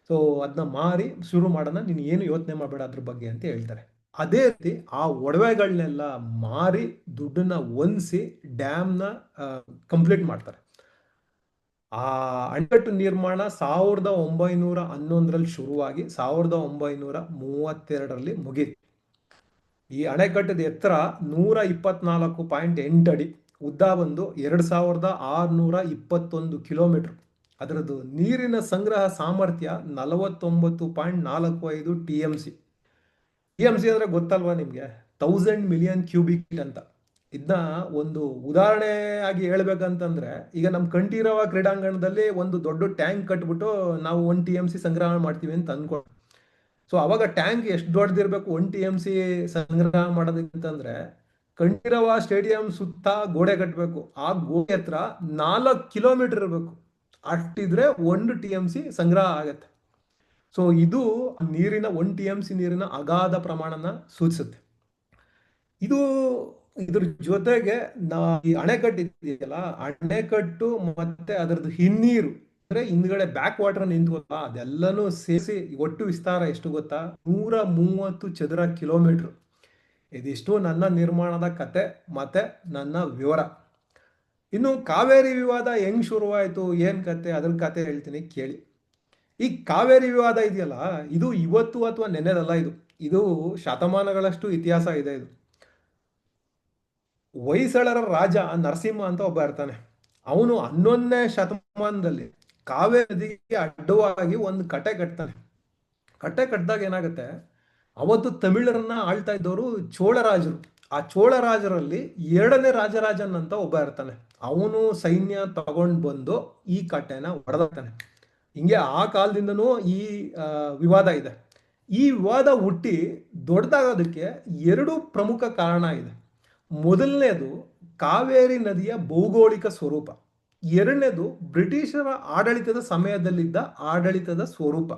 ಸೊ ಅದನ್ನ ಮಾರಿ ಶುರು ಮಾಡೋಣ, ನೀನು ಏನು ಯೋಚನೆ ಮಾಡಬೇಡ ಅದ್ರ ಬಗ್ಗೆ ಅಂತ ಹೇಳ್ತಾರೆ. ಅದೇ ರೀತಿ ಆ ಒಡವೆಗಳನ್ನೆಲ್ಲ ಮಾರಿ ದುಡ್ಡನ್ನ ಹೊಂದಿಸಿ ಡ್ಯಾಮ್ನ ಕಂಪ್ಲೀಟ್ ಮಾಡ್ತಾರೆ. ಆ ಅಣೆಕಟ್ಟು ನಿರ್ಮಾಣ 1911ರಲ್ಲಿ ಶುರುವಾಗಿ 1932ರಲ್ಲಿ ಮುಗೀತು. ಈ ಅಣೆಕಟ್ಟದ ಎತ್ತರ 124.8 ಅಡಿ, ಉದ್ದ ಬಂದು 2,621 ಕಿಲೋಮೀಟರ್. ಅದರದ್ದು ನೀರಿನ ಸಂಗ್ರಹ ಸಾಮರ್ಥ್ಯ 49.45 TMC. TMC ಅಂದ್ರೆ ಗೊತ್ತಲ್ವಾ ನಿಮ್ಗೆ? 1000 ಮಿಲಿಯನ್ ಕ್ಯೂಬಿಕ್ ಫೀಟ್ ಅಂತ. ಇದನ್ನ ಒಂದು ಉದಾಹರಣೆ ಆಗಿ ಹೇಳ್ಬೇಕಂತಂದ್ರೆ, ಈಗ ನಮ್ಮ ಕಂಠೀರವ ಕ್ರೀಡಾಂಗಣದಲ್ಲಿ ಒಂದು ದೊಡ್ಡ ಟ್ಯಾಂಕ್ ಕಟ್ಬಿಟ್ಟು ನಾವು 1 TMC ಸಂಗ್ರಹ ಮಾಡ್ತೀವಿ ಅಂತ ಅನ್ಕೊಂಡು, ಸೊ ಅವಾಗ ಟ್ಯಾಂಕ್ ಎಷ್ಟು ದೊಡ್ಡದಿರ್ಬೇಕು 1 TMC ಸಂಗ್ರಹ ಮಾಡೋದಕ್ಕಂತಂದ್ರೆ, ಕಂಠೀರವ ಸ್ಟೇಡಿಯಂ ಸುತ್ತ ಗೋಡೆ ಕಟ್ಟಬೇಕು. ಆ ಗೋಡೆ ಹತ್ರ 4 ಕಿಲೋಮೀಟರ್ ಇರಬೇಕು. ಅಷ್ಟಿದ್ರೆ 1 TMC ಸಂಗ್ರಹ ಆಗತ್ತೆ. ಸೊ ಇದು ನೀರಿನ 1 TMC ನೀರಿನ ಅಗಾಧ ಪ್ರಮಾಣನ ಸೂಚಿಸುತ್ತೆ. ಇದ್ರ ಜೊತೆಗೆ ಈ ಅಣೆಕಟ್ಟು ಇದೆಯಲ್ಲ, ಅಣೆಕಟ್ಟು ಮತ್ತೆ ಅದರದ್ದು ಹಿನ್ನೀರು ಅಂದ್ರೆ ಹಿಂದ್ಗಡೆ ಬ್ಯಾಕ್ ವಾಟರ್ ನಿಂತ್ಕೋತಾ, ಅದೆಲ್ಲನೂ ಸೇರಿಸಿ ಒಟ್ಟು ವಿಸ್ತಾರ ಎಷ್ಟು ಗೊತ್ತಾ? 130 ಚದರ ಕಿಲೋಮೀಟರ್. ಇದಿಷ್ಟು ನನ್ನ ನಿರ್ಮಾಣದ ಕತೆ ಮತ್ತೆ ನನ್ನ ವಿವರ. ಇನ್ನು ಕಾವೇರಿ ವಿವಾದ ಹೆಂಗ್ ಶುರುವಾಯಿತು, ಏನ್ ಕತೆ, ಅದ್ರ ಕತೆ ಹೇಳ್ತೀನಿ ಕೇಳಿ. ಈ ಕಾವೇರಿ ವಿವಾದ ಇದೆಯಲ್ಲ, ಇದು ಇವತ್ತು ಅಥವಾ ನೆನ್ನೆದಲ್ಲ, ಇದು ಶತಮಾನಗಳಷ್ಟು ಇತಿಹಾಸ ಇದೆ. ಇದು ಹೊಯ್ಸಳರ ರಾಜ ನರಸಿಂಹ ಅಂತ ಒಬ್ಬ ಇರ್ತಾನೆ. ಅವನು 11ನೇ ಶತಮಾನದಲ್ಲಿ ಕಾವೇರಿ ನದಿಗೆ ಅಡ್ಡವಾಗಿ ಒಂದು ಕಟ್ಟೆ ಕಟ್ತಾನೆ. ಕಟ್ಟೆ ಕಟ್ಟಿದಾಗ ಏನಾಗುತ್ತೆ, ಅವತ್ತು ತಮಿಳರನ್ನ ಆಳ್ತಾ ಇದ್ದವರು ಚೋಳರಾಜರು. ಆ ಚೋಳ ರಾಜರಲ್ಲಿ ಎರಡನೇ ರಾಜರಾಜನ್ ಅಂತ ಒಬ್ಬ ಇರ್ತಾನೆ. ಅವನು ಸೈನ್ಯ ತಗೊಂಡು ಬಂದು ಈ ಕಟ್ಟೆನ ಹೊಡೆದಾಗ್ತಾನೆ. ಹಿಂಗೆ ಆ ಕಾಲದಿಂದನೂ ಈ ವಿವಾದ ಇದೆ. ಈ ವಿವಾದ ಹುಟ್ಟಿ ದೊಡ್ಡದಾಗೋದಕ್ಕೆ ಎರಡು ಪ್ರಮುಖ ಕಾರಣ ಇದೆ. ಮೊದಲನೇದು ಕಾವೇರಿ ನದಿಯ ಭೌಗೋಳಿಕ ಸ್ವರೂಪ. ಎರಡನೇದು ಬ್ರಿಟಿಷರ ಆಡಳಿತದ ಸಮಯದಲ್ಲಿದ್ದ ಆಡಳಿತದ ಸ್ವರೂಪ.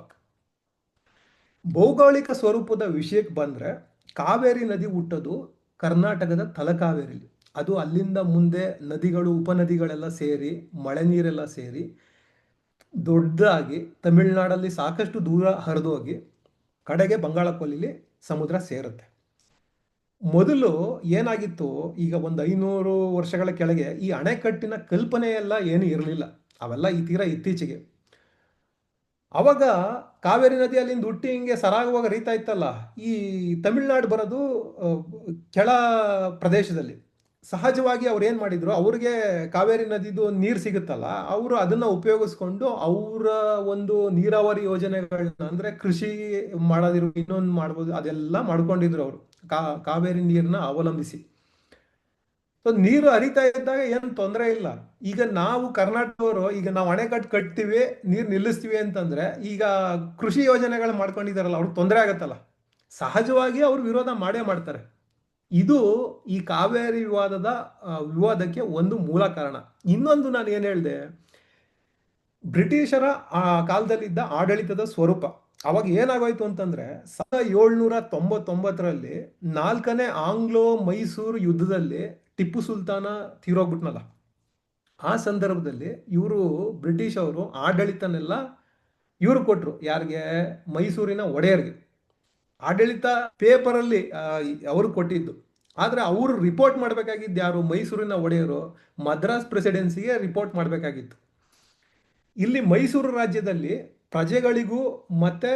ಭೌಗೋಳಿಕ ಸ್ವರೂಪದ ವಿಷಯಕ್ಕೆ ಬಂದರೆ, ಕಾವೇರಿ ನದಿ ಹುಟ್ಟೋದು ಕರ್ನಾಟಕದ ತಲಕಾವೇರಿಲಿ. ಅದು ಅಲ್ಲಿಂದ ಮುಂದೆ ನದಿಗಳು ಉಪನದಿಗಳೆಲ್ಲ ಸೇರಿ ಮಳೆ ನೀರೆಲ್ಲ ಸೇರಿ ದೊಡ್ಡದಾಗಿ ತಮಿಳುನಾಡಲ್ಲಿ ಸಾಕಷ್ಟು ದೂರ ಹರಿದೋಗಿ ಕಡೆಗೆ ಬಂಗಾಳ ಕೊಲ್ಲಿಲಿ ಸಮುದ್ರ ಸೇರುತ್ತೆ. ಮೊದಲು ಏನಾಗಿತ್ತು, ಈಗ ಒಂದು 500 ವರ್ಷಗಳ ಕೆಳಗೆ ಈ ಅಣೆಕಟ್ಟಿನ ಕಲ್ಪನೆ ಎಲ್ಲ ಏನು ಇರಲಿಲ್ಲ. ಅವೆಲ್ಲ ಈ ತೀರಾ ಇತ್ತೀಚೆಗೆ. ಅವಾಗ ಕಾವೇರಿ ನದಿ ಅಲ್ಲಿಂದ ಹುಟ್ಟಿ ಹಿಂಗೆ ಸರಾಗವಾಗಿ ಹರಿತಾ ಇತ್ತಲ್ಲ, ಈ ತಮಿಳ್ನಾಡು ಬರೋದು ಕೆಳ ಪ್ರದೇಶದಲ್ಲಿ. ಸಹಜವಾಗಿ ಅವ್ರು ಏನು ಮಾಡಿದ್ರು, ಅವ್ರಿಗೆ ಕಾವೇರಿ ನದಿದು ನೀರು ಸಿಗುತ್ತಲ್ಲ, ಅವರು ಅದನ್ನ ಉಪಯೋಗಿಸ್ಕೊಂಡು ಅವರ ಒಂದು ನೀರಾವರಿ ಯೋಜನೆಗಳನ್ನ, ಅಂದರೆ ಕೃಷಿ ಮಾಡೋದಿರು ಇನ್ನೊಂದು ಮಾಡ್ಬೋದು, ಅದೆಲ್ಲ ಮಾಡ್ಕೊಂಡಿದ್ರು ಅವರು ಕಾವೇರಿ ನೀರನ್ನ ಅವಲಂಬಿಸಿ. ಸೊ ನೀರು ಹರಿತಾ ಇದ್ದಾಗ ಏನು ತೊಂದರೆ ಇಲ್ಲ. ಈಗ ನಾವು ಕರ್ನಾಟಕದವರು, ಈಗ ನಾವು ಅಣೆಕಟ್ಟು ಕಟ್ತೀವಿ, ನೀರು ನಿಲ್ಲಿಸ್ತೀವಿ ಅಂತಂದ್ರೆ, ಈಗ ಕೃಷಿ ಯೋಜನೆಗಳು ಮಾಡ್ಕೊಂಡಿದಾರಲ್ಲ, ಅವ್ರಿಗೆ ತೊಂದರೆ ಆಗತ್ತಲ್ಲ. ಸಹಜವಾಗಿ ಅವ್ರು ವಿರೋಧ ಮಾಡೇ ಮಾಡ್ತಾರೆ. ಇದು ಈ ಕಾವೇರಿ ವಿವಾದಕ್ಕೆ ಒಂದು ಮೂಲ ಕಾರಣ. ಇನ್ನೊಂದು ನಾನು ಏನು ಹೇಳಿದೆ, ಬ್ರಿಟಿಷರ ಆ ಕಾಲದಲ್ಲಿದ್ದ ಆಡಳಿತದ ಸ್ವರೂಪ. ಅವಾಗ ಏನಾಗೋಯ್ತು ಅಂತಂದ್ರೆ, 1799ರಲ್ಲಿ 4ನೇ ಆಂಗ್ಲೋ ಮೈಸೂರು ಯುದ್ಧದಲ್ಲಿ ಟಿಪ್ಪು ಸುಲ್ತಾನ ತೀರೋಗ್ಬಿಟ್ನಲ್ಲ. ಆ ಸಂದರ್ಭದಲ್ಲಿ ಇವರು ಬ್ರಿಟಿಷ್ ಅವರು ಆಡಳಿತನೆಲ್ಲ ಇವರು ಕೊಟ್ರು. ಯಾರಿಗೆ? ಮೈಸೂರಿನ ಒಡೆಯರ್ಗೆ. ಆಡಳಿತ ಪೇಪರಲ್ಲಿ ಅವರು ಕೊಟ್ಟಿದ್ದು. ಆದರೆ ಅವರು ರಿಪೋರ್ಟ್ ಮಾಡಬೇಕಾಗಿದ್ದು ಯಾರು? ಮೈಸೂರಿನ ಒಡೆಯರು ಮದ್ರಾಸ್ ಪ್ರೆಸಿಡೆನ್ಸಿಗೆ ರಿಪೋರ್ಟ್ ಮಾಡಬೇಕಾಗಿತ್ತು. ಇಲ್ಲಿ ಮೈಸೂರು ರಾಜ್ಯದಲ್ಲಿ ಪ್ರಜೆಗಳಿಗೂ ಮತ್ತೆ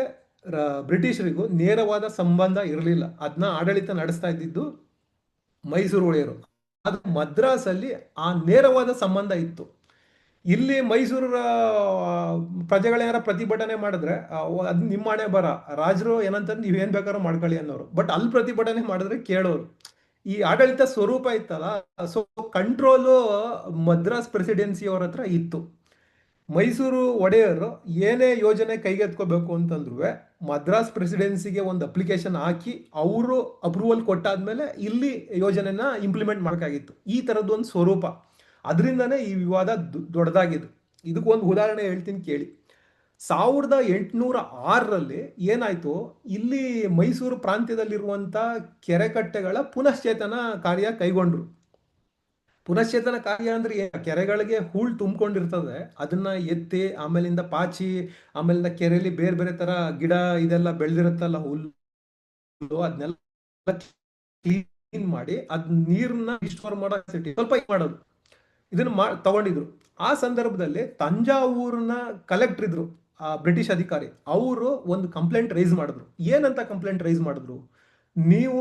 ಬ್ರಿಟಿಷರಿಗೂ ನೇರವಾದ ಸಂಬಂಧ ಇರಲಿಲ್ಲ. ಅದನ್ನ ಆಡಳಿತ ನಡೆಸ್ತಾ ಇದ್ದಿದ್ದು ಮೈಸೂರು ಒಡೆಯರು. ಅದು ಮದ್ರಾಸಲ್ಲಿ ಆ ನೇರವಾದ ಸಂಬಂಧ ಇತ್ತು. ಇಲ್ಲಿ ಮೈಸೂರು ಪ್ರಜೆಗಳೇನಾರ ಪ್ರತಿಭಟನೆ ಮಾಡಿದ್ರೆ ಅದು ನಿಮ್ಮ ಹಣೆ ಬರ, ರಾಜರು ಏನಂತ ನೀವೇನ್ ಬೇಕಾದ್ರೂ ಮಾಡ್ಕೊಳ್ಳಿ ಅನ್ನೋರು. ಬಟ್ ಅಲ್ಲಿ ಪ್ರತಿಭಟನೆ ಮಾಡಿದ್ರೆ ಕೇಳೋರು. ಈ ಆಡಳಿತ ಸ್ವರೂಪ ಇತ್ತಲ್ಲ, ಸೊ ಕಂಟ್ರೋಲು ಮದ್ರಾಸ್ ಪ್ರೆಸಿಡೆನ್ಸಿ ಅವ್ರ ಹತ್ರ ಇತ್ತು. ಮೈಸೂರು ಒಡೆಯರು ಏನೇ ಯೋಜನೆ ಕೈಗೆತ್ಕೋಬೇಕು ಅಂತಂದ್ರು ಮದ್ರಾಸ್ ಪ್ರೆಸಿಡೆನ್ಸಿಗೆ ಒಂದು ಅಪ್ಲಿಕೇಶನ್ ಹಾಕಿ ಅವರು ಅಪ್ರೂವಲ್ ಕೊಟ್ಟಾದ್ಮೇಲೆ ಇಲ್ಲಿ ಯೋಜನೆನ ಇಂಪ್ಲಿಮೆಂಟ್ ಮಾಡಬೇಕಾಗಿತ್ತು. ಈ ಥರದ್ದು ಒಂದು ಸ್ವರೂಪ. ಅದರಿಂದನೇ ಈ ವಿವಾದ ದೊಡ್ಡದಾಗಿದ್ದು. ಇದಕ್ಕೊಂದು ಉದಾಹರಣೆ ಹೇಳ್ತೀನಿ ಕೇಳಿ. 1806ರಲ್ಲಿ ಏನಾಯ್ತು, ಇಲ್ಲಿ ಮೈಸೂರು ಪ್ರಾಂತ್ಯದಲ್ಲಿರುವಂಥ ಕೆರೆಕಟ್ಟೆಗಳ ಪುನಶ್ಚೇತನ ಕಾರ್ಯ ಕೈಗೊಂಡ್ರು. ಪುನಶ್ಚೇತನ ಕಾರ್ಯ ಅಂದ್ರೆ ಕೆರೆಗಳಿಗೆ ಹೂಳ್ ತುಂಬಿಕೊಂಡಿರ್ತದೆ, ಅದನ್ನ ಎತ್ತಿ ಆಮೇಲಿಂದ ಪಾಚಿ, ಆಮೇಲಿಂದ ಕೆರೆಯಲ್ಲಿ ಬೇರೆ ಬೇರೆ ತರ ಗಿಡ ಇದೆಲ್ಲ ಬೆಳೆದಿರುತ್ತಲ್ಲ ಹುಲ್ಲು, ಅದನ್ನೆಲ್ಲ ಕ್ಲೀನ್ ಮಾಡಿ ಅದ್ ನೀರನ್ನ ರಿಸ್ಟೋರ್ ಮಾಡೋ ಸ್ವಲ್ಪ ಮಾಡೋದು, ಇದನ್ನ ತಗೊಂಡಿದ್ರು. ಆ ಸಂದರ್ಭದಲ್ಲಿ ತಂಜಾವೂರಿನ ಕಲೆಕ್ಟರ್ ಇದ್ರು, ಆ ಬ್ರಿಟಿಷ್ ಅಧಿಕಾರಿ. ಅವರು ಒಂದು ಕಂಪ್ಲೇಂಟ್ ರೈಸ್ ಮಾಡಿದ್ರು. ಏನಂತ ಕಂಪ್ಲೇಂಟ್ ರೈಸ್ ಮಾಡಿದ್ರು? ನೀವು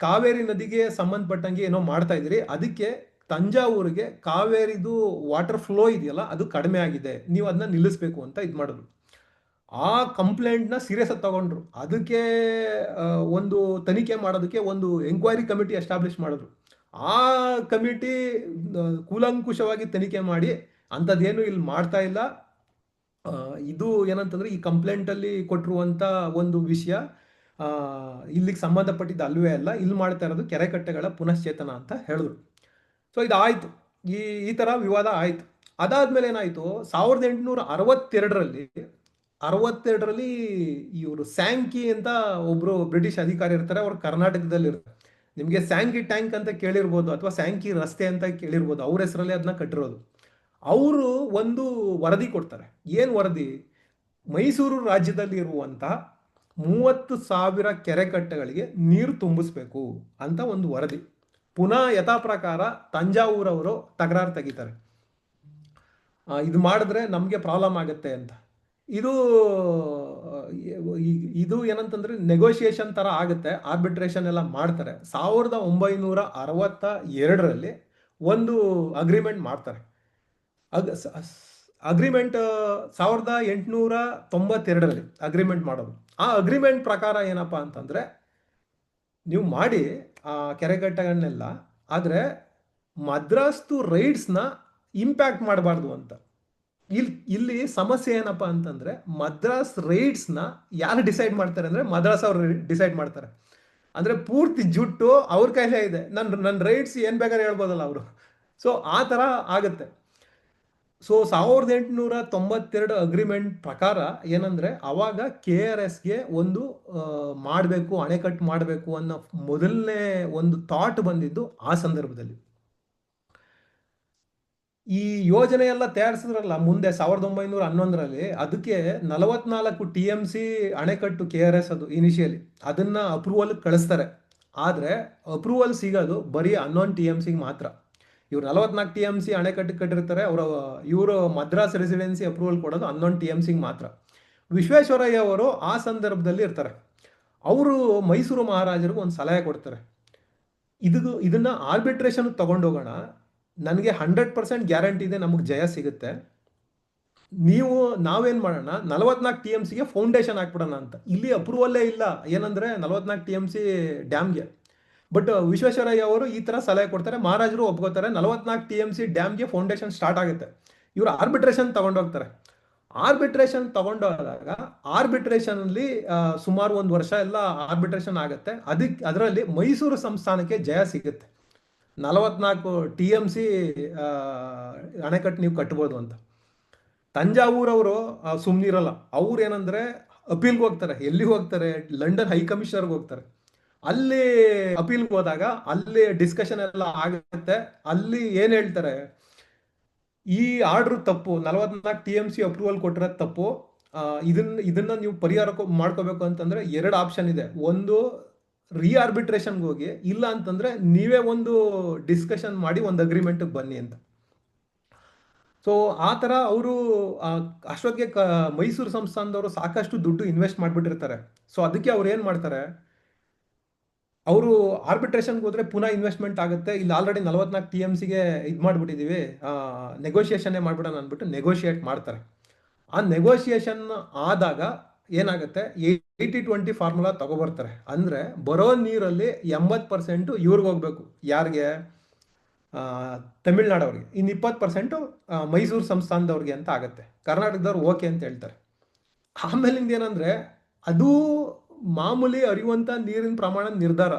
ಕಾವೇರಿ ನದಿಗೆ ಸಂಬಂಧಪಟ್ಟಂಗೆ ಏನೋ ಮಾಡ್ತಾ ಇದ್ರಿ, ಅದಕ್ಕೆ ತಂಜಾವೂರಿಗೆ ಕಾವೇರಿದು ವಾಟರ್ ಫ್ಲೋ ಇದೆಯಲ್ಲ ಅದು ಕಡಿಮೆ ಆಗಿದೆ, ನೀವು ಅದನ್ನ ನಿಲ್ಲಿಸ್ಬೇಕು ಅಂತ ಇದು ಮಾಡಿದ್ರು. ಆ ಕಂಪ್ಲೇಂಟ್ನ ಸೀರಿಯಸ್ ಆಗಿ ತಗೊಂಡ್ರು. ಅದಕ್ಕೆ ಒಂದು ತನಿಖೆ ಮಾಡೋದಕ್ಕೆ ಒಂದು ಎಂಕ್ವೈರಿ ಕಮಿಟಿ ಎಸ್ಟಾಬ್ಲಿಷ್ ಮಾಡಿದ್ರು. ಆ ಕಮಿಟಿ ಕೂಲಂಕುಷವಾಗಿ ತನಿಖೆ ಮಾಡಿ ಅಂಥದ್ದೇನು ಇಲ್ಲಿ ಮಾಡ್ತಾ ಇಲ್ಲ, ಇದು ಏನಂತಂದ್ರೆ ಈ ಕಂಪ್ಲೇಂಟಲ್ಲಿ ಕೊಟ್ಟಿರುವಂಥ ಒಂದು ವಿಷಯ ಇಲ್ಲಿಗೆ ಸಂಬಂಧಪಟ್ಟಿದ್ದ ಅಲ್ವೇ ಅಲ್ಲ, ಇಲ್ಲಿ ಮಾಡ್ತಾ ಇರೋದು ಕೆರೆಕಟ್ಟೆಗಳ ಪುನಶ್ಚೇತನ ಅಂತ ಹೇಳಿದ್ರು. ಸೊ ಇದಾಯಿತು, ಈ ಥರ ವಿವಾದ ಆಯಿತು. ಅದಾದ್ಮೇಲೆ ಏನಾಯಿತು, 1862ರಲ್ಲಿ ಇವರು ಸ್ಯಾಂಕಿ ಅಂತ ಒಬ್ಬರು ಬ್ರಿಟಿಷ್ ಅಧಿಕಾರಿ ಇರ್ತಾರೆ, ಅವ್ರು ಕರ್ನಾಟಕದಲ್ಲಿ ಇರ್ತಾರೆ. ನಿಮಗೆ ಸ್ಯಾಂಕಿ ಟ್ಯಾಂಕ್ ಅಂತ ಕೇಳಿರ್ಬೋದು, ಅಥವಾ ಸ್ಯಾಂಕಿ ರಸ್ತೆ ಅಂತ ಕೇಳಿರ್ಬೋದು, ಅವ್ರ ಹೆಸರಲ್ಲಿ ಅದನ್ನ ಕಟ್ಟಿರೋದು. ಅವರು ಒಂದು ವರದಿ ಕೊಡ್ತಾರೆ. ಏನು ವರದಿ? ಮೈಸೂರು ರಾಜ್ಯದಲ್ಲಿ ಇರುವಂತಹ 30,000 ಕೆರೆಕಟ್ಟೆಗಳಿಗೆ ನೀರು ತುಂಬಿಸ್ಬೇಕು ಅಂತ ಒಂದು ವರದಿ. ಪುನಃ ಯಥಾ ಪ್ರಕಾರ ತಂಜಾವೂರವರು ತಕರಾರು ತೆಗಿತಾರೆ, ಇದು ಮಾಡಿದ್ರೆ ನಮಗೆ ಪ್ರಾಬ್ಲಮ್ ಆಗುತ್ತೆ ಅಂತ. ಇದು ಏನಂತಂದ್ರೆ ನೆಗೋಷಿಯೇಷನ್ ತರ ಆಗುತ್ತೆ, ಆರ್ಬಿಟ್ರೇಷನ್ ಎಲ್ಲ ಮಾಡ್ತಾರೆ. 1962ರಲ್ಲಿ ಒಂದು ಅಗ್ರಿಮೆಂಟ್ ಮಾಡ್ತಾರೆ. ಅಗ್ರಿಮೆಂಟ್ 1892ರಲ್ಲಿ ಅಗ್ರಿಮೆಂಟ್ ಮಾಡೋದು. ಆ ಅಗ್ರಿಮೆಂಟ್ ಪ್ರಕಾರ ಏನಪ್ಪಾ ಅಂತಂದ್ರೆ, ನೀವು ಮಾಡಿ ಆ ಕೆರೆಕಟ್ಟೆಗಳನ್ನೆಲ್ಲ, ಆದರೆ ಮದ್ರಾಸ್ತು ರೈಡ್ಸ್ನ ಇಂಪ್ಯಾಕ್ಟ್ ಮಾಡಬಾರ್ದು ಅಂತ. ಇಲ್ಲಿ ಸಮಸ್ಯೆ ಏನಪ್ಪಾ ಅಂತಂದ್ರೆ, ಮದ್ರಾಸ್ ರೈಡ್ಸ್ನ ಯಾರು ಡಿಸೈಡ್ ಮಾಡ್ತಾರೆ ಅಂದ್ರೆ ಮದ್ರಾಸ್ ಅವರು ಡಿಸೈಡ್ ಮಾಡ್ತಾರೆ. ಅಂದ್ರೆ ಪೂರ್ತಿ ಜುಟ್ಟು ಅವ್ರ ಕೈಲೇ ಇದೆ. ನನ್ನ ರೈಟ್ಸ್ ಏನ್ ಬೇಕಾದ್ರೆ ಹೇಳ್ಬೋದಲ್ಲ ಅವರು. ಸೊ ಆ ತರ ಆಗುತ್ತೆ. ಸೊ 1892 ಅಗ್ರಿಮೆಂಟ್ ಪ್ರಕಾರ ಏನಂದ್ರೆ, ಅವಾಗ KRSಗೆ ಒಂದು ಮಾಡಬೇಕು, ಅಣೆಕಟ್ಟು ಮಾಡಬೇಕು ಅನ್ನೋ ಮೊದಲನೇ ಒಂದು ಥಾಟ್ ಬಂದಿದ್ದು ಆ ಸಂದರ್ಭದಲ್ಲಿ. ಈ ಯೋಜನೆ ಎಲ್ಲ ತಯಾರಿಸಿದ್ರಲ್ಲ ಮುಂದೆ 1911ರಲ್ಲಿ, ಅದಕ್ಕೆ 44 TMC ಅಣೆಕಟ್ಟು KRS ಅದು ಇನಿಷಿಯಲಿ ಅದನ್ನ ಅಪ್ರೂವಲ್ ಕಳಿಸ್ತಾರೆ. ಆದ್ರೆ ಅಪ್ರೂವಲ್ ಸಿಗೋದು ಬರೀ 11 TMCಗೆ ಮಾತ್ರ. ಇವ್ರು 44 TMC ಅಣೆಕಟ್ಟು ಕಟ್ಟಿರ್ತಾರೆ, ಇವರು ಮದ್ರಾಸ್ ರೆಸಿಡೆನ್ಸಿ ಅಪ್ರೂವಲ್ ಕೊಡೋದು 11 TMCಗೆ ಮಾತ್ರ. ವಿಶ್ವೇಶ್ವರಯ್ಯ ಅವರು ಆ ಸಂದರ್ಭದಲ್ಲಿ ಇರ್ತಾರೆ. ಅವರು ಮೈಸೂರು ಮಹಾರಾಜರಿಗೆ ಒಂದು ಸಲಹೆ ಕೊಡ್ತಾರೆ. ಇದನ್ನ ಆರ್ಬಿಟ್ರೇಷನ್ ತಗೊಂಡೋಗೋಣ, ನನಗೆ 100% ಗ್ಯಾರಂಟಿ ಇದೆ ನಮಗೆ ಜಯ ಸಿಗುತ್ತೆ. ನಾವೇನ್ ಮಾಡೋಣ, 44 TMCಗೆ ಫೌಂಡೇಶನ್ ಹಾಕ್ಬಿಡೋಣ ಅಂತ. ಇಲ್ಲಿ ಅಪ್ರೂವಲ್ಲೇ ಇಲ್ಲ, ಏನಂದ್ರೆ 44 TMC ಡ್ಯಾಮ್ಗೆ. ಬಟ್ ವಿಶ್ವೇಶ್ವರಯ್ಯ ಅವರು ಈ ತರ ಸಲಹೆ ಕೊಡ್ತಾರೆ, ಮಹಾರಾಜರು ಒಪ್ಕೋತಾರೆ, 44 TMC ಡ್ಯಾಮ್ಗೆ ಫೌಂಡೇಶನ್ ಸ್ಟಾರ್ಟ್ ಆಗುತ್ತೆ. ಇವರು ಆರ್ಬಿಟ್ರೇಷನ್ ತಗೊಂಡೋಗ್ತಾರೆ. ಆರ್ಬಿಟ್ರೇಷನ್ ತಗೊಂಡೋದಾಗ ಆರ್ಬಿಟ್ರೇಷನ್ ಅಲ್ಲಿ ಸುಮಾರು 1 ವರ್ಷ ಎಲ್ಲ ಆರ್ಬಿಟ್ರೇಷನ್ ಆಗುತ್ತೆ. ಅದರಲ್ಲಿ ಮೈಸೂರು ಸಂಸ್ಥಾನಕ್ಕೆ ಜಯ ಸಿಗುತ್ತೆ. 44 TMC ಅಣೆಕಟ್ಟು ನೀವು ಕಟ್ಬೋದು ಅಂತ. ತಂಜಾವೂರವರು ಸುಮ್ನಿರಲ್ಲ. ಅವ್ರು ಏನಂದ್ರೆ ಅಪೀಲ್ಗೆ ಹೋಗ್ತಾರೆ. ಎಲ್ಲಿಗೆ ಹೋಗ್ತಾರೆ? ಲಂಡನ್ ಹೈ ಕಮಿಷನರ್ಗೆ ಹೋಗ್ತಾರೆ. ಅಲ್ಲಿ ಅಪೀಲ್ಗೆ ಹೋದಾಗ ಅಲ್ಲಿ ಡಿಸ್ಕಷನ್ ಎಲ್ಲ ಆಗುತ್ತೆ. ಅಲ್ಲಿ ಏನ್ ಹೇಳ್ತಾರೆ, ಈ ಆರ್ಡರ್ ತಪ್ಪು, 44 TMC ಅಪ್ರೂವಲ್ ಕೊಟ್ಟಿರೋದು ತಪ್ಪು. ಇದನ್ನ ನೀವು ಪರಿಹಾರ ಮಾಡ್ಕೋಬೇಕು ಅಂತಂದ್ರೆ 2 ಆಪ್ಷನ್ ಇದೆ. ಒಂದು, ಆರ್ಬಿಟ್ರೇಷನ್ಗೆ ಹೋಗಿ, ಇಲ್ಲ ಅಂತಂದ್ರೆ ನೀವೇ ಒಂದು ಡಿಸ್ಕಷನ್ ಮಾಡಿ ಒಂದು ಅಗ್ರಿಮೆಂಟ್ ಬನ್ನಿ ಅಂತ. ಸೊ ಆ ತರ ಅವರು ಅಷ್ಟೊತ್ತಿಗೆ ಮೈಸೂರು ಸಂಸ್ಥಾನದವರು ಸಾಕಷ್ಟು ದುಡ್ಡು ಇನ್ವೆಸ್ಟ್ ಮಾಡ್ಬಿಟ್ಟಿರ್ತಾರೆ. ಸೊ ಅದಕ್ಕೆ ಅವ್ರು ಏನ್ ಮಾಡ್ತಾರೆ, ಅವರು ಆರ್ಬಿಟ್ರೇಷನ್ಗೆ ಹೋದ್ರೆ ಪುನಃ ಇನ್ವೆಸ್ಟ್ಮೆಂಟ್ ಆಗುತ್ತೆ, ಇಲ್ಲಿ ಆಲ್ರೆಡಿ 44 TMCಗೆ ಇದು ಮಾಡ್ಬಿಟ್ಟಿದೀವಿ, ನೆಗೋಷಿಯೇಷನ್ನೇ ಮಾಡ್ಬಿಡೋಣ ಅಂದ್ಬಿಟ್ಟು ನೆಗೋಷಿಯೇಟ್ ಮಾಡ್ತಾರೆ. ಆ ನೆಗೋಷಿಯೇಷನ್ ಆದಾಗ ಏನಾಗುತ್ತೆ, 80-20 ಫಾರ್ಮುಲಾ ತಗೊಬರ್ತಾರೆ. ಅಂದ್ರೆ ಬರೋ ನೀರಲ್ಲಿ 80% ಇವ್ರಿಗೆ ಹೋಗ್ಬೇಕು. ಯಾರಿಗೆ? ತಮಿಳ್ನಾಡವ್ರಿಗೆ. ಇನ್ನು 20% ಮೈಸೂರು ಸಂಸ್ಥಾನದವ್ರಿಗೆ ಅಂತ ಆಗತ್ತೆ. ಕರ್ನಾಟಕದವ್ರು ಓಕೆ ಅಂತ ಹೇಳ್ತಾರೆ. ಆಮೇಲಿಂದ ಏನಂದ್ರೆ, ಅದು ಮಾಮೂಲಿ ಹರಿಯುವಂತ ನೀರಿನ ಪ್ರಮಾಣ ನಿರ್ಧಾರ.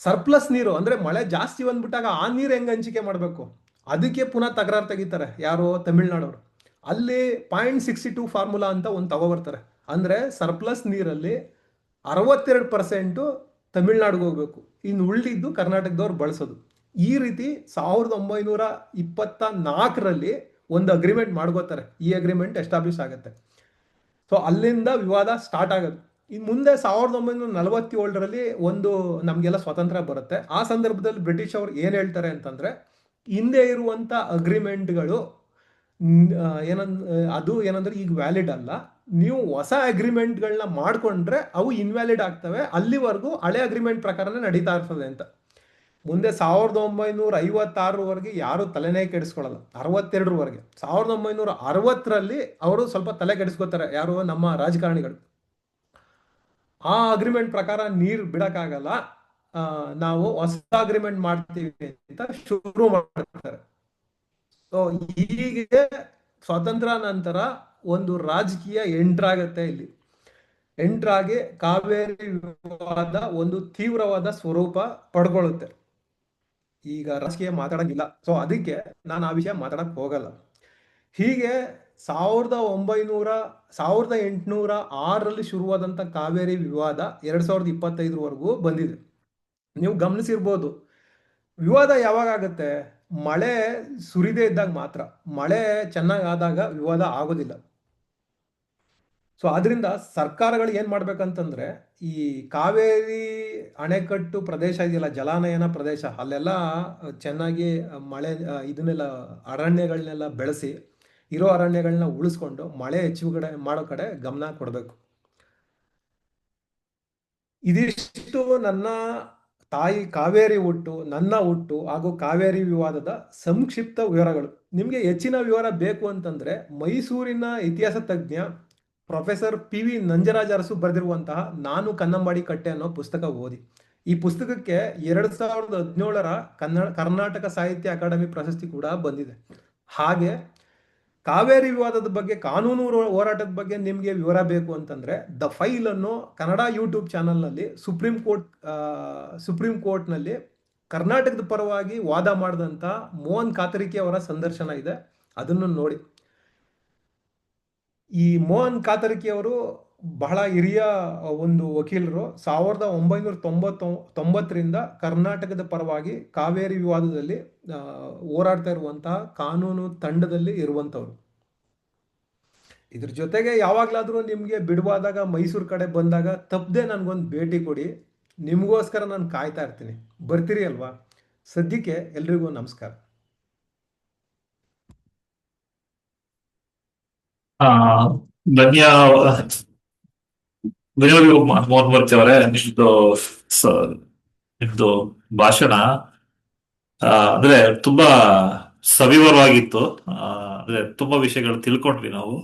ಸರ್ಪ್ಲಸ್ ನೀರು ಅಂದ್ರೆ ಮಳೆ ಜಾಸ್ತಿ ಬಂದ್ಬಿಟ್ಟಾಗ ಆ ನೀರು ಹೆಂಗ್ ಹಂಚಿಕೆ ಮಾಡಬೇಕು, ಅದಕ್ಕೆ ಪುನಃ ತಕರಾರು ತೆಗಿತಾರೆ. ಯಾರು? ತಮಿಳ್ನಾಡವರು. ಅಲ್ಲಿ 0.62 ಫಾರ್ಮುಲಾ ಅಂತ ಒಂದು ತಗೋಬರ್ತಾರೆ. ಅಂದ್ರೆ ಸರ್ಪ್ಲಸ್ ನೀರಲ್ಲಿ 62% ತಮಿಳ್ನಾಡಿಗೆ ಹೋಗ್ಬೇಕು, ಇನ್ನು ಉಳಿದಿದ್ದು ಕರ್ನಾಟಕದವ್ರು ಬಳಸೋದು. ಈ ರೀತಿ 1924ರಲ್ಲಿ ಒಂದು ಅಗ್ರಿಮೆಂಟ್ ಮಾಡ್ಕೋತಾರೆ. ಈ ಅಗ್ರಿಮೆಂಟ್ ಎಸ್ಟಾಬ್ಲಿಷ್ ಆಗುತ್ತೆ. ಸೊ ಅಲ್ಲಿಂದ ವಿವಾದ ಸ್ಟಾರ್ಟ್ ಆಗುತ್ತೆ. ಇನ್ನು ಮುಂದೆ 1947ರಲ್ಲಿ ಒಂದು ನಮಗೆಲ್ಲ ಸ್ವಾತಂತ್ರ್ಯ ಬರುತ್ತೆ. ಆ ಸಂದರ್ಭದಲ್ಲಿ ಬ್ರಿಟಿಷ್ ಅವರು ಏನ್ ಹೇಳ್ತಾರೆ ಅಂತಂದ್ರೆ, ಹಿಂದೆ ಇರುವಂತ ಅಗ್ರಿಮೆಂಟ್ಗಳು ಏನಂದ್ರೆ ಈಗ ವ್ಯಾಲಿಡ್ ಅಲ್ಲ, ನೀವು ಹೊಸ ಅಗ್ರಿಮೆಂಟ್ಗಳನ್ನ ಮಾಡ್ಕೊಂಡ್ರೆ ಅವು ಇನ್ವ್ಯಾಲಿಡ್ ಆಗ್ತವೆ, ಅಲ್ಲಿವರೆಗೂ ಹಳೆ ಅಗ್ರಿಮೆಂಟ್ ಪ್ರಕಾರನೇ ನಡೀತಾ ಇರ್ತದೆ ಅಂತ. ಮುಂದೆ 1956ವರೆಗೆ ಯಾರು ತಲೆನೇ ಕೆಡಿಸ್ಕೊಳ್ಳಲ್ಲ. 62ವರೆಗೆ. 1960ರಲ್ಲಿ ಅವರು ಸ್ವಲ್ಪ ತಲೆ ಕೆಡಿಸ್ಕೋತಾರೆ. ಯಾರು? ನಮ್ಮ ರಾಜಕಾರಣಿಗಳು. ಆ ಅಗ್ರಿಮೆಂಟ್ ಪ್ರಕಾರ ನೀರು ಬಿಡಕ್ಕಾಗಲ್ಲ, ನಾವು ಹೊಸ ಅಗ್ರಿಮೆಂಟ್ ಮಾಡ್ತೀವಿ ಅಂತ ಶುರು ಮಾಡ್ತಾರೆ. ಸೊ ಹೀಗೆ ಸ್ವಾತಂತ್ರ್ಯ ನಂತರ ಒಂದು ರಾಜಕೀಯ ಎಂಟ್ರಾಗತ್ತೆ. ಇಲ್ಲಿ ಎಂಟ್ರಾಗಿ ಕಾವೇರಿ ವಿವಾದ ಒಂದು ತೀವ್ರವಾದ ಸ್ವರೂಪ ಪಡ್ಕೊಳ್ಳುತ್ತೆ. ಈಗ ರಾಜಕೀಯ ಮಾತಾಡಂಗಿಲ್ಲ, ಸೊ ಅದಕ್ಕೆ ನಾನು ಆ ವಿಷಯ ಮಾತಾಡಕ್ ಹೋಗಲ್ಲ. ಹೀಗೆ 1806ರಲ್ಲಿ ಶುರುವಾದಂತ ಕಾವೇರಿ ವಿವಾದ 2025ವರೆಗೂ ಬಂದಿದೆ. ನೀವು ಗಮನಿಸಿರ್ಬೋದು, ವಿವಾದ ಯಾವಾಗ ಆಗುತ್ತೆ? ಮಳೆ ಸುರಿದೇ ಇದ್ದಾಗ ಮಾತ್ರ. ಮಳೆ ಚೆನ್ನಾಗಿ ಆದಾಗ ವಿವಾದ ಆಗೋದಿಲ್ಲ. ಸೊ ಅದರಿಂದ ಸರ್ಕಾರಗಳು ಏನ್ ಮಾಡ್ಬೇಕಂತಂದ್ರೆ, ಈ ಕಾವೇರಿ ಅಣೆಕಟ್ಟು ಪ್ರದೇಶ ಇದೆಯಲ್ಲ, ಜಲಾನಯನ ಪ್ರದೇಶ, ಅಲ್ಲೆಲ್ಲ ಚೆನ್ನಾಗಿ ಮಳೆ ಇದನ್ನೆಲ್ಲ ಅರಣ್ಯಗಳನ್ನೆಲ್ಲ ಬೆಳೆಸಿ, ಇರೋ ಅರಣ್ಯಗಳನ್ನ ಉಳಿಸ್ಕೊಂಡು ಮಳೆ ಹೆಚ್ಚುಗಡೆ ಮಾಡೋ ಕಡೆ ಗಮನ ಕೊಡಬೇಕು. ಇದಿಷ್ಟು ನನ್ನ ತಾಯಿ ಕಾವೇರಿ ಹುಟ್ಟು, ನನ್ನ ಹುಟ್ಟು ಹಾಗೂ ಕಾವೇರಿ ವಿವಾದದ ಸಂಕ್ಷಿಪ್ತ ವಿವರಗಳು. ನಿಮಗೆ ಹೆಚ್ಚಿನ ವಿವರ ಬೇಕು ಅಂತಂದ್ರೆ ಮೈಸೂರಿನ ಇತಿಹಾಸ ತಜ್ಞ ಪ್ರೊಫೆಸರ್ PV ನಂಜರಾಜ ಅರಸು ಬರೆದಿರುವಂತಹ ನಾನು ಕನ್ನಂಬಾಡಿ ಕಟ್ಟೆ ಅನ್ನೋ ಪುಸ್ತಕ ಓದಿ. ಈ ಪುಸ್ತಕಕ್ಕೆ 2017ರ ಕರ್ನಾಟಕ ಸಾಹಿತ್ಯ ಅಕಾಡೆಮಿ ಪ್ರಶಸ್ತಿ ಕೂಡ ಬಂದಿದೆ. ಹಾಗೆ ಕಾವೇರಿ ವಿವಾದದ ಬಗ್ಗೆ, ಕಾನೂನು ಹೋರಾಟದ ಬಗ್ಗೆ ನಿಮಗೆ ವಿವರ ಬೇಕು ಅಂತಂದ್ರೆ ದ ಫೈಲ್ ಅನ್ನೋ ಕನ್ನಡ ಯೂಟ್ಯೂಬ್ ಚಾನಲ್ನಲ್ಲಿ ಸುಪ್ರೀಂ ಕೋರ್ಟ್ನಲ್ಲಿ ಕರ್ನಾಟಕದ ಪರವಾಗಿ ವಾದ ಮಾಡಿದಂಥ ಮೋಹನ್ ಕಾತರಿಕೆ ಅವರ ಸಂದರ್ಶನ ಇದೆ, ಅದನ್ನು ನೋಡಿ. ಈ ಮೋಹನ್ ಕಾತರ್ಕಿ ಅವರು ಬಹಳ ಹಿರಿಯ ಒಂದು ವಕೀಲರು. 1990ರಿಂದ ಕರ್ನಾಟಕದ ಪರವಾಗಿ ಕಾವೇರಿ ವಿವಾದದಲ್ಲಿ ಹೋರಾಡ್ತಾ ಇರುವಂತಹ ಕಾನೂನು ತಂಡದಲ್ಲಿ ಇರುವಂಥವ್ರು. ಇದ್ರ ಜೊತೆಗೆ ಯಾವಾಗ್ಲಾದ್ರೂ ನಿಮ್ಗೆ ಬಿಡುವಾದಾಗ ಮೈಸೂರು ಕಡೆ ಬಂದಾಗ ತಪ್ಪದೆ ನನ್ಗೊಂದು ಭೇಟಿ ಕೊಡಿ, ನಿಮಗೋಸ್ಕರ ನಾನು ಕಾಯ್ತಾ ಇರ್ತೀನಿ. ಬರ್ತೀರಿ ಅಲ್ವಾ? ಸದ್ಯಕ್ಕೆ ಎಲ್ರಿಗೂ ನಮಸ್ಕಾರ. ಆ, ಧನ್ಯ ಧನ್ಯವಾದಗಳು ಮೋಹನ್ ಮೂರ್ತಿ ಅವರೇ. ಸ- ನಿಮ್ದು ಭಾಷಣ ಅಂದ್ರೆ ತುಂಬಾ ಸವಿವರವಾಗಿತ್ತು. ಅಂದ್ರೆ ತುಂಬಾ ವಿಷಯಗಳು ತಿಳ್ಕೊಂಡ್ವಿ ನಾವು.